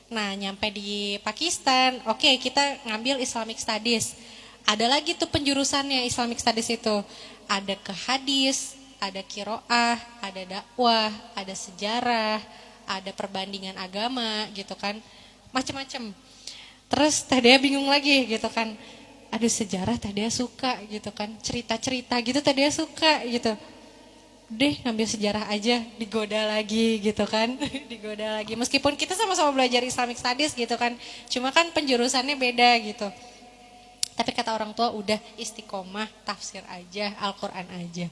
Nah, nyampe di Pakistan, oke, kita ngambil Islamic Studies. Ada lagi tuh penjurusannya Islamic Studies itu. Ada ke hadis, ada kiroah, ada dakwah, ada sejarah, ada perbandingan agama gitu kan. Macem-macem. Terus Teh Dea bingung lagi gitu kan. Aduh, sejarah Teh Dea suka gitu kan. Cerita-cerita gitu Teh Dea suka gitu. Deh ngambil sejarah aja, digoda lagi gitu kan. Digoda lagi meskipun kita sama-sama belajar Islamic Studies gitu kan, cuma kan penjurusannya beda gitu. Tapi kata orang tua udah istiqomah tafsir aja, Al-Quran aja.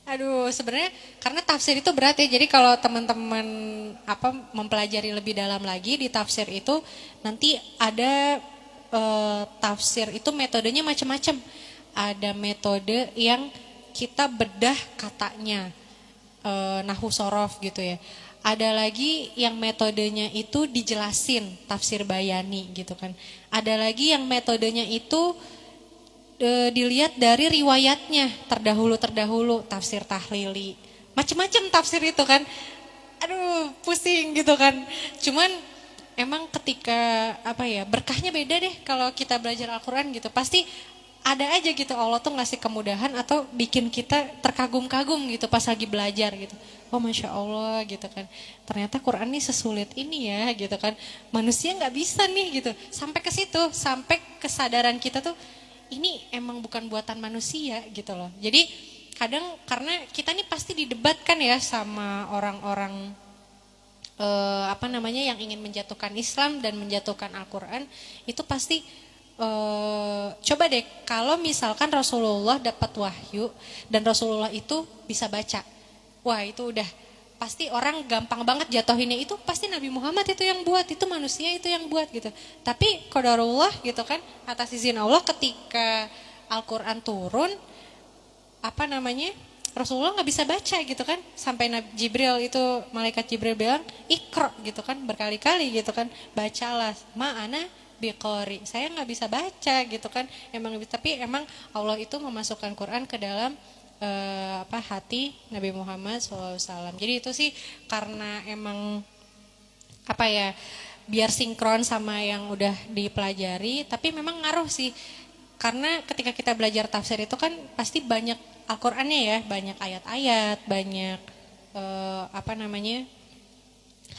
Aduh, sebenarnya karena tafsir itu berat ya. Jadi kalau teman-teman mempelajari lebih dalam lagi di tafsir itu, nanti ada tafsir itu metodenya macam-macam. Ada metode yang kita bedah katanya, nahwu sorof gitu ya. Ada lagi yang metodenya itu dijelasin, tafsir bayani gitu kan. Ada lagi yang metodenya itu dilihat dari riwayatnya terdahulu, tafsir tahlili. Macam-macam tafsir itu kan. Aduh, pusing gitu kan. Cuman emang ketika berkahnya beda deh kalau kita belajar Al-Qur'an gitu. Pasti ada aja gitu Allah tuh ngasih kemudahan atau bikin kita terkagum-kagum gitu pas lagi belajar gitu. Oh Masya Allah gitu kan. Ternyata Quran ini sesulit ini ya gitu kan. Manusia gak bisa nih gitu. Sampai ke situ, sampai kesadaran kita tuh ini emang bukan buatan manusia gitu loh. Jadi kadang karena kita nih pasti didebatkan ya sama orang-orang yang ingin menjatuhkan Islam dan menjatuhkan Al-Quran. Itu pasti coba deh kalau misalkan Rasulullah dapat wahyu dan Rasulullah itu bisa baca, wah itu udah pasti orang gampang banget jatuhinnya itu pasti Nabi Muhammad itu yang buat, itu manusia itu yang buat gitu. Tapi qadarullah gitu kan, atas izin Allah ketika Al-Quran turun Rasulullah nggak bisa baca gitu kan, sampai malaikat Jibril bilang Iqra gitu kan berkali-kali gitu kan, bacalah ma'ana biqori, saya nggak bisa baca gitu kan, tapi emang Allah itu memasukkan Quran ke dalam hati Nabi Muhammad SAW. Jadi itu sih karena emang biar sinkron sama yang udah dipelajari, tapi memang ngaruh sih karena ketika kita belajar tafsir itu kan pasti banyak Al-Qur'annya ya, banyak ayat-ayat, banyak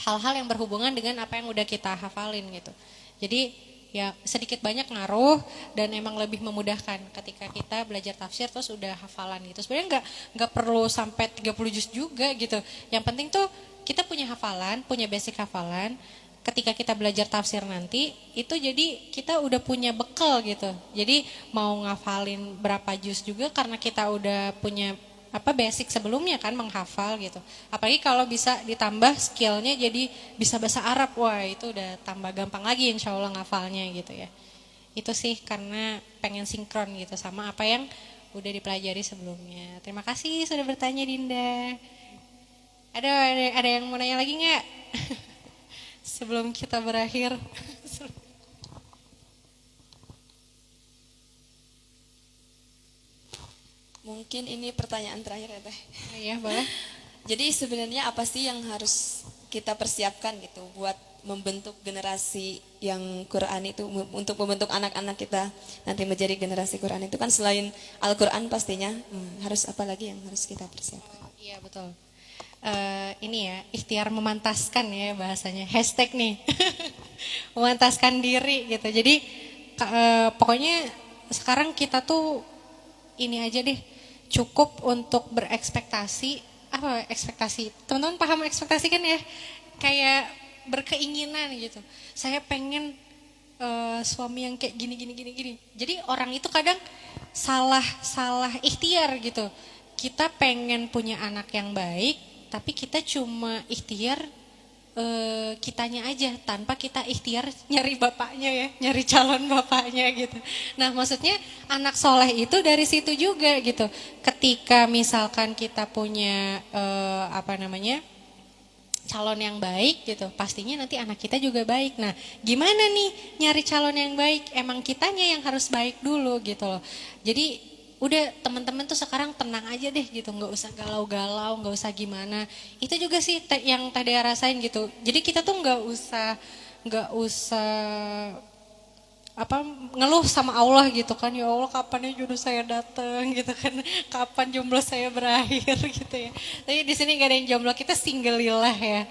hal-hal yang berhubungan dengan apa yang udah kita hafalin gitu. Jadi ya sedikit banyak ngaruh dan emang lebih memudahkan ketika kita belajar tafsir terus udah hafalan gitu. Sebenarnya nggak perlu sampai 30 juz juga gitu. Yang penting tuh kita punya hafalan, punya basic hafalan. Ketika kita belajar tafsir nanti itu jadi kita udah punya bekal gitu. Jadi mau ngafalin berapa juz juga karena kita udah punya basic sebelumnya kan, menghafal gitu. Apalagi kalau bisa ditambah skillnya jadi bisa bahasa Arab, wah itu udah tambah gampang lagi insya Allah ngafalnya gitu ya. Itu sih karena pengen sinkron gitu sama apa yang udah dipelajari sebelumnya. Terima kasih sudah bertanya Dinda. Ada yang mau nanya lagi nggak? Sebelum kita berakhir. Mungkin ini pertanyaan terakhir ya Teh. Iya boleh. Jadi sebenarnya apa sih yang harus kita persiapkan gitu buat membentuk generasi yang Quran itu, untuk membentuk anak-anak kita nanti menjadi generasi Quran itu kan selain Al-Quran pastinya harus apa lagi yang harus kita persiapkan? Iya betul. Ini ya ikhtiar memantaskan ya bahasanya, hashtag nih. Memantaskan diri gitu. Jadi pokoknya sekarang kita tuh ini aja deh, cukup untuk berekspektasi. Apa ekspektasi? Teman-teman paham ekspektasi kan ya? Kayak berkeinginan gitu. Saya pengen suami yang kayak gini. Jadi orang itu kadang salah ikhtiar gitu. Kita pengen punya anak yang baik, tapi kita cuma ikhtiar kitanya aja tanpa kita ikhtiar nyari bapaknya ya, nyari calon bapaknya gitu. Nah maksudnya anak soleh itu dari situ juga gitu. Ketika misalkan kita punya calon yang baik gitu, pastinya nanti anak kita juga baik. Nah gimana nih nyari calon yang baik? Emang kitanya yang harus baik dulu gitu loh. Jadi udah teman-teman tuh sekarang tenang aja deh gitu, nggak usah galau-galau, nggak usah gimana. Itu juga sih yang tadi rasain gitu. Jadi kita tuh nggak usah ngeluh sama Allah gitu kan, ya Allah kapan ya jodoh saya datang gitu kan, kapan jomblo saya berakhir gitu ya. Tapi di sini nggak ada yang jomblo, kita single lillah ya,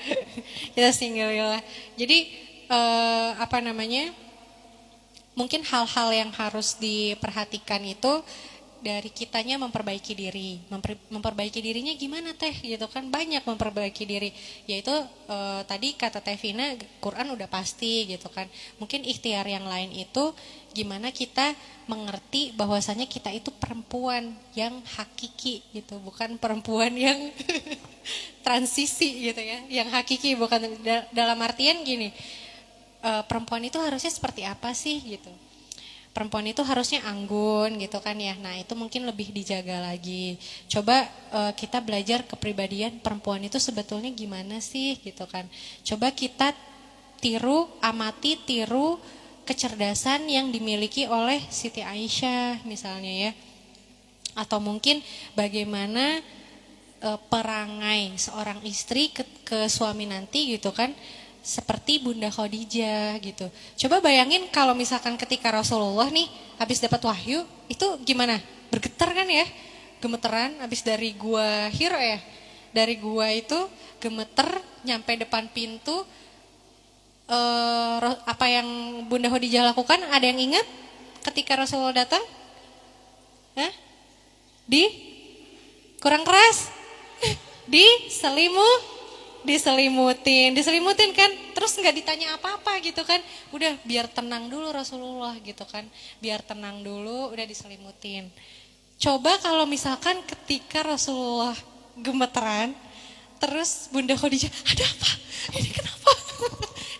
kita single lillah. Jadi mungkin hal-hal yang harus diperhatikan itu dari kitanya memperbaiki diri. Memperbaiki dirinya gimana Teh gitu kan, banyak memperbaiki diri. Yaitu tadi kata Teh Vina, Quran udah pasti gitu kan. Mungkin ikhtiar yang lain itu gimana kita mengerti bahwasanya kita itu perempuan yang hakiki gitu, bukan perempuan yang transisi gitu ya. Yang hakiki bukan dalam artian gini, perempuan itu harusnya seperti apa sih gitu. Perempuan itu harusnya anggun gitu kan ya. Nah itu mungkin lebih dijaga lagi. Coba kita belajar kepribadian perempuan itu sebetulnya gimana sih gitu kan. Coba kita amati tiru kecerdasan yang dimiliki oleh Siti Aisyah misalnya ya. Atau mungkin bagaimana perangai seorang istri ke suami nanti gitu kan. Seperti Bunda Khadijah gitu. Coba bayangin kalau misalkan ketika Rasulullah nih habis dapat wahyu, itu gimana? Bergetar kan ya? Gemeteran habis dari gua Hira ya. Dari gua itu gemeter nyampe depan pintu. Apa yang Bunda Khadijah lakukan? Ada yang ingat ketika Rasulullah datang? Hah? Kurang keras? Diselimutin kan, terus nggak ditanya apa-apa gitu kan, udah biar tenang dulu Rasulullah gitu kan, biar tenang dulu, udah diselimutin. Coba kalau misalkan ketika Rasulullah gemeteran, terus Bunda Khadijah, ada apa? Ini kenapa?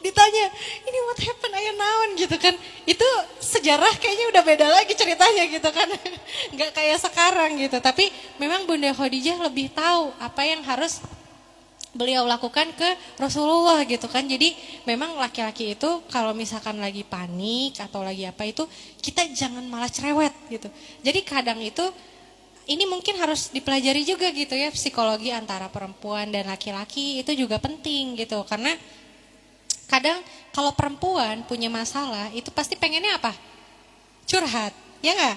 Ditanya, ini what happened, ayo naon gitu kan, itu sejarah kayaknya udah beda lagi ceritanya gitu kan, nggak kayak sekarang gitu. Tapi memang Bunda Khadijah lebih tahu apa yang harus beliau lakukan ke Rasulullah gitu kan. Jadi memang laki-laki itu kalau misalkan lagi panik atau lagi apa itu, kita jangan malah cerewet gitu. Jadi kadang itu ini mungkin harus dipelajari juga gitu ya, psikologi antara perempuan dan laki-laki itu juga penting gitu. Karena kadang kalau perempuan punya masalah itu pasti pengennya apa? Curhat, ya nggak?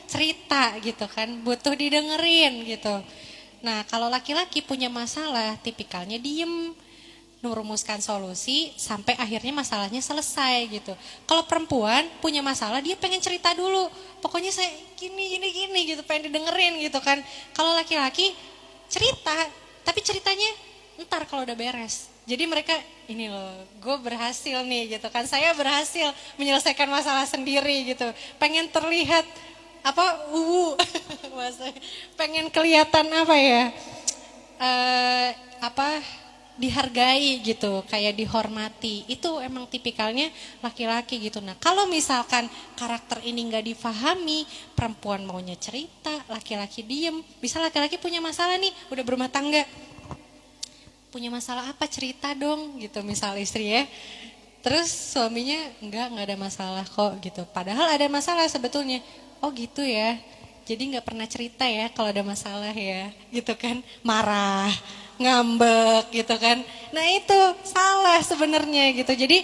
Cerita gitu kan, butuh didengerin gitu. Nah kalau laki-laki punya masalah, tipikalnya diem, merumuskan solusi sampai akhirnya masalahnya selesai gitu. Kalau perempuan punya masalah, dia pengen cerita dulu. Pokoknya saya gini gitu, pengen didengerin gitu kan. Kalau laki-laki cerita, tapi ceritanya ntar kalau udah beres. Jadi mereka, ini loh, gue berhasil nih gitu kan. Saya berhasil menyelesaikan masalah sendiri gitu. Pengen terlihat apa bahasa pengen kelihatan apa ya? Apa dihargai gitu, kayak dihormati. Itu emang tipikalnya laki-laki gitu. Nah, kalau misalkan karakter ini nggak difahami, perempuan maunya cerita, laki-laki diem. Bisa laki-laki punya masalah nih, udah berumah tangga. Punya masalah apa, cerita dong gitu, misal istri ya. Terus suaminya nggak ada masalah kok gitu. Padahal ada masalah sebetulnya. Oh gitu ya. Jadi nggak pernah cerita ya kalau ada masalah ya, gitu kan? Marah, ngambek, gitu kan? Nah itu salah sebenarnya gitu. Jadi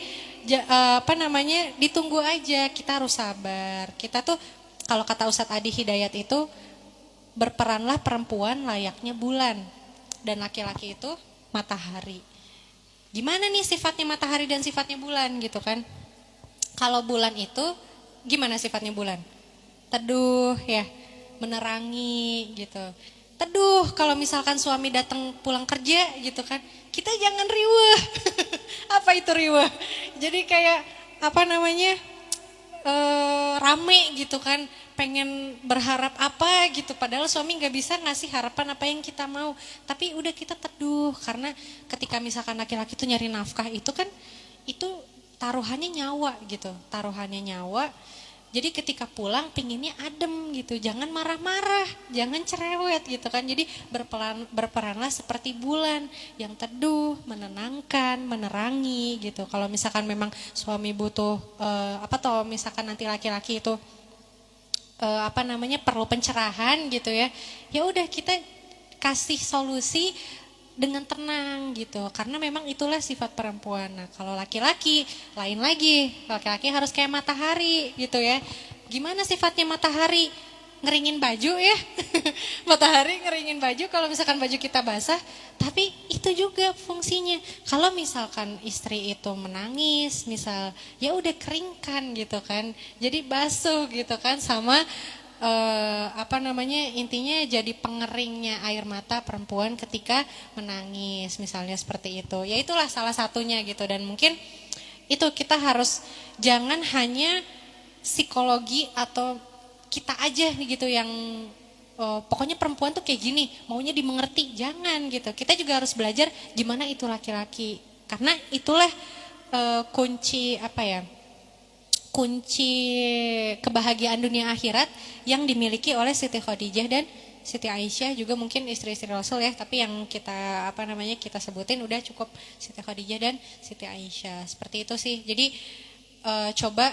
ditunggu aja. Kita harus sabar. Kita tuh kalau kata Ustadz Adi Hidayat itu berperanlah perempuan layaknya bulan dan laki-laki itu matahari. Gimana nih sifatnya matahari dan sifatnya bulan gitu kan? Kalau bulan itu gimana sifatnya bulan? Teduh ya, menerangi gitu. Teduh kalau misalkan suami datang pulang kerja gitu kan, kita jangan riweuh. Apa itu riweuh? Jadi kayak rame gitu kan, pengen berharap apa gitu, padahal suami nggak bisa ngasih harapan apa yang kita mau. Tapi udah kita teduh, karena ketika misalkan laki-laki tuh nyari nafkah itu kan, itu taruhannya nyawa gitu, taruhannya nyawa. Jadi ketika pulang pinginnya adem gitu, jangan marah-marah, jangan cerewet gitu kan. Jadi berperanlah seperti bulan yang teduh, menenangkan, menerangi gitu. Kalau misalkan memang suami butuh misalkan nanti laki-laki itu perlu pencerahan gitu ya. Ya udah kita kasih solusi dengan tenang gitu, karena memang itulah sifat perempuan. Nah kalau laki-laki lain lagi, laki-laki harus kayak matahari gitu ya. Gimana sifatnya matahari? Ngeringin baju ya. Matahari ngeringin baju kalau misalkan baju kita basah. Tapi itu juga fungsinya. Kalau misalkan istri itu menangis, misal ya udah keringkan gitu kan, jadi basuh gitu kan, sama intinya jadi pengeringnya air mata perempuan ketika menangis, misalnya seperti itu. Ya itulah salah satunya gitu. Dan mungkin itu kita harus jangan hanya psikologi atau kita aja gitu yang pokoknya perempuan tuh kayak gini, maunya dimengerti, jangan gitu. Kita juga harus belajar gimana itu laki-laki, karena itulah kunci kebahagiaan dunia akhirat yang dimiliki oleh Siti Khadijah dan Siti Aisyah, juga mungkin istri-istri Rasul ya, tapi yang kita kita sebutin udah cukup Siti Khadijah dan Siti Aisyah. Seperti itu sih. Jadi coba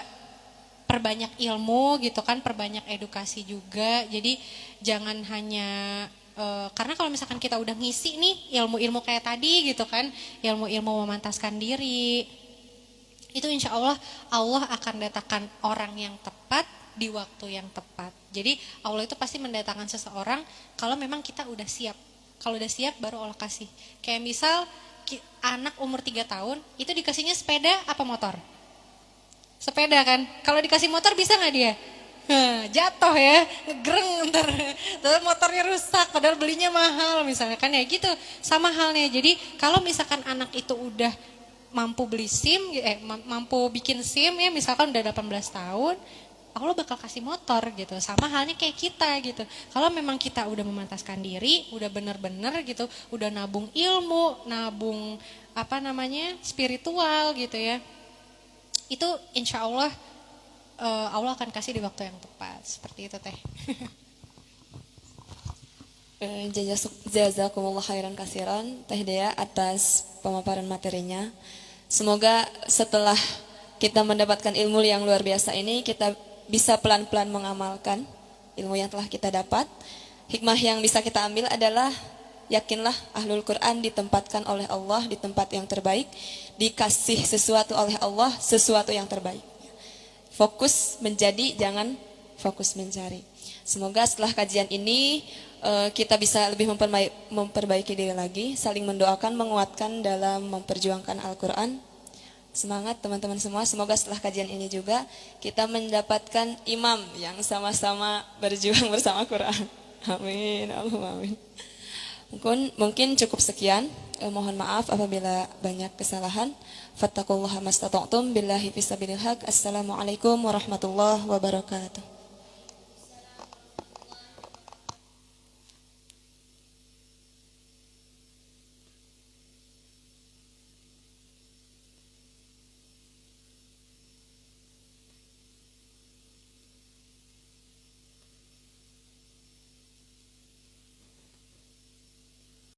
perbanyak ilmu gitu kan, perbanyak edukasi juga. Jadi jangan hanya karena kalau misalkan kita udah ngisi nih ilmu-ilmu kayak tadi gitu kan, ilmu-ilmu memantaskan diri, itu insya Allah akan datangkan orang yang tepat di waktu yang tepat. Jadi Allah itu pasti mendatangkan seseorang kalau memang kita udah siap. Kalau udah siap baru Allah kasih. Kayak misal anak umur 3 tahun itu dikasihnya sepeda apa motor? Sepeda kan. Kalau dikasih motor bisa gak dia? Jatuh ya, ngegreng ntar. Terus motornya rusak padahal belinya mahal misalnya kan, ya gitu. Sama halnya. Jadi kalau misalkan anak itu udah mampu beli SIM, mampu bikin SIM ya, misalkan udah 18 tahun, Allah bakal kasih motor gitu. Sama halnya kayak kita gitu. Kalau memang kita udah memantaskan diri, udah bener-bener gitu, udah nabung ilmu, nabung spiritual gitu ya, itu insya Allah Allah akan kasih di waktu yang tepat. Seperti itu teh. Jazakumullah khairan kasiran Teh Dea atas pemaparan materinya. Semoga setelah kita mendapatkan ilmu yang luar biasa ini, kita bisa pelan-pelan mengamalkan ilmu yang telah kita dapat. Hikmah yang bisa kita ambil adalah yakinlah Ahlul Quran ditempatkan oleh Allah di tempat yang terbaik, dikasih sesuatu oleh Allah, sesuatu yang terbaik. Fokus menjadi, jangan fokus mencari. Semoga setelah kajian ini kita bisa lebih memperbaiki diri lagi, saling mendoakan, menguatkan dalam memperjuangkan Al-Quran. Semangat teman-teman semua. Semoga setelah kajian ini juga kita mendapatkan imam yang sama-sama berjuang bersama Quran. Amin, Allahumma amin. Mungkin cukup sekian. Mohon maaf apabila banyak kesalahan. Fattaqullaha mastata'tum billahi fisabilil haq. Assalamualaikum warahmatullahi wabarakatuh.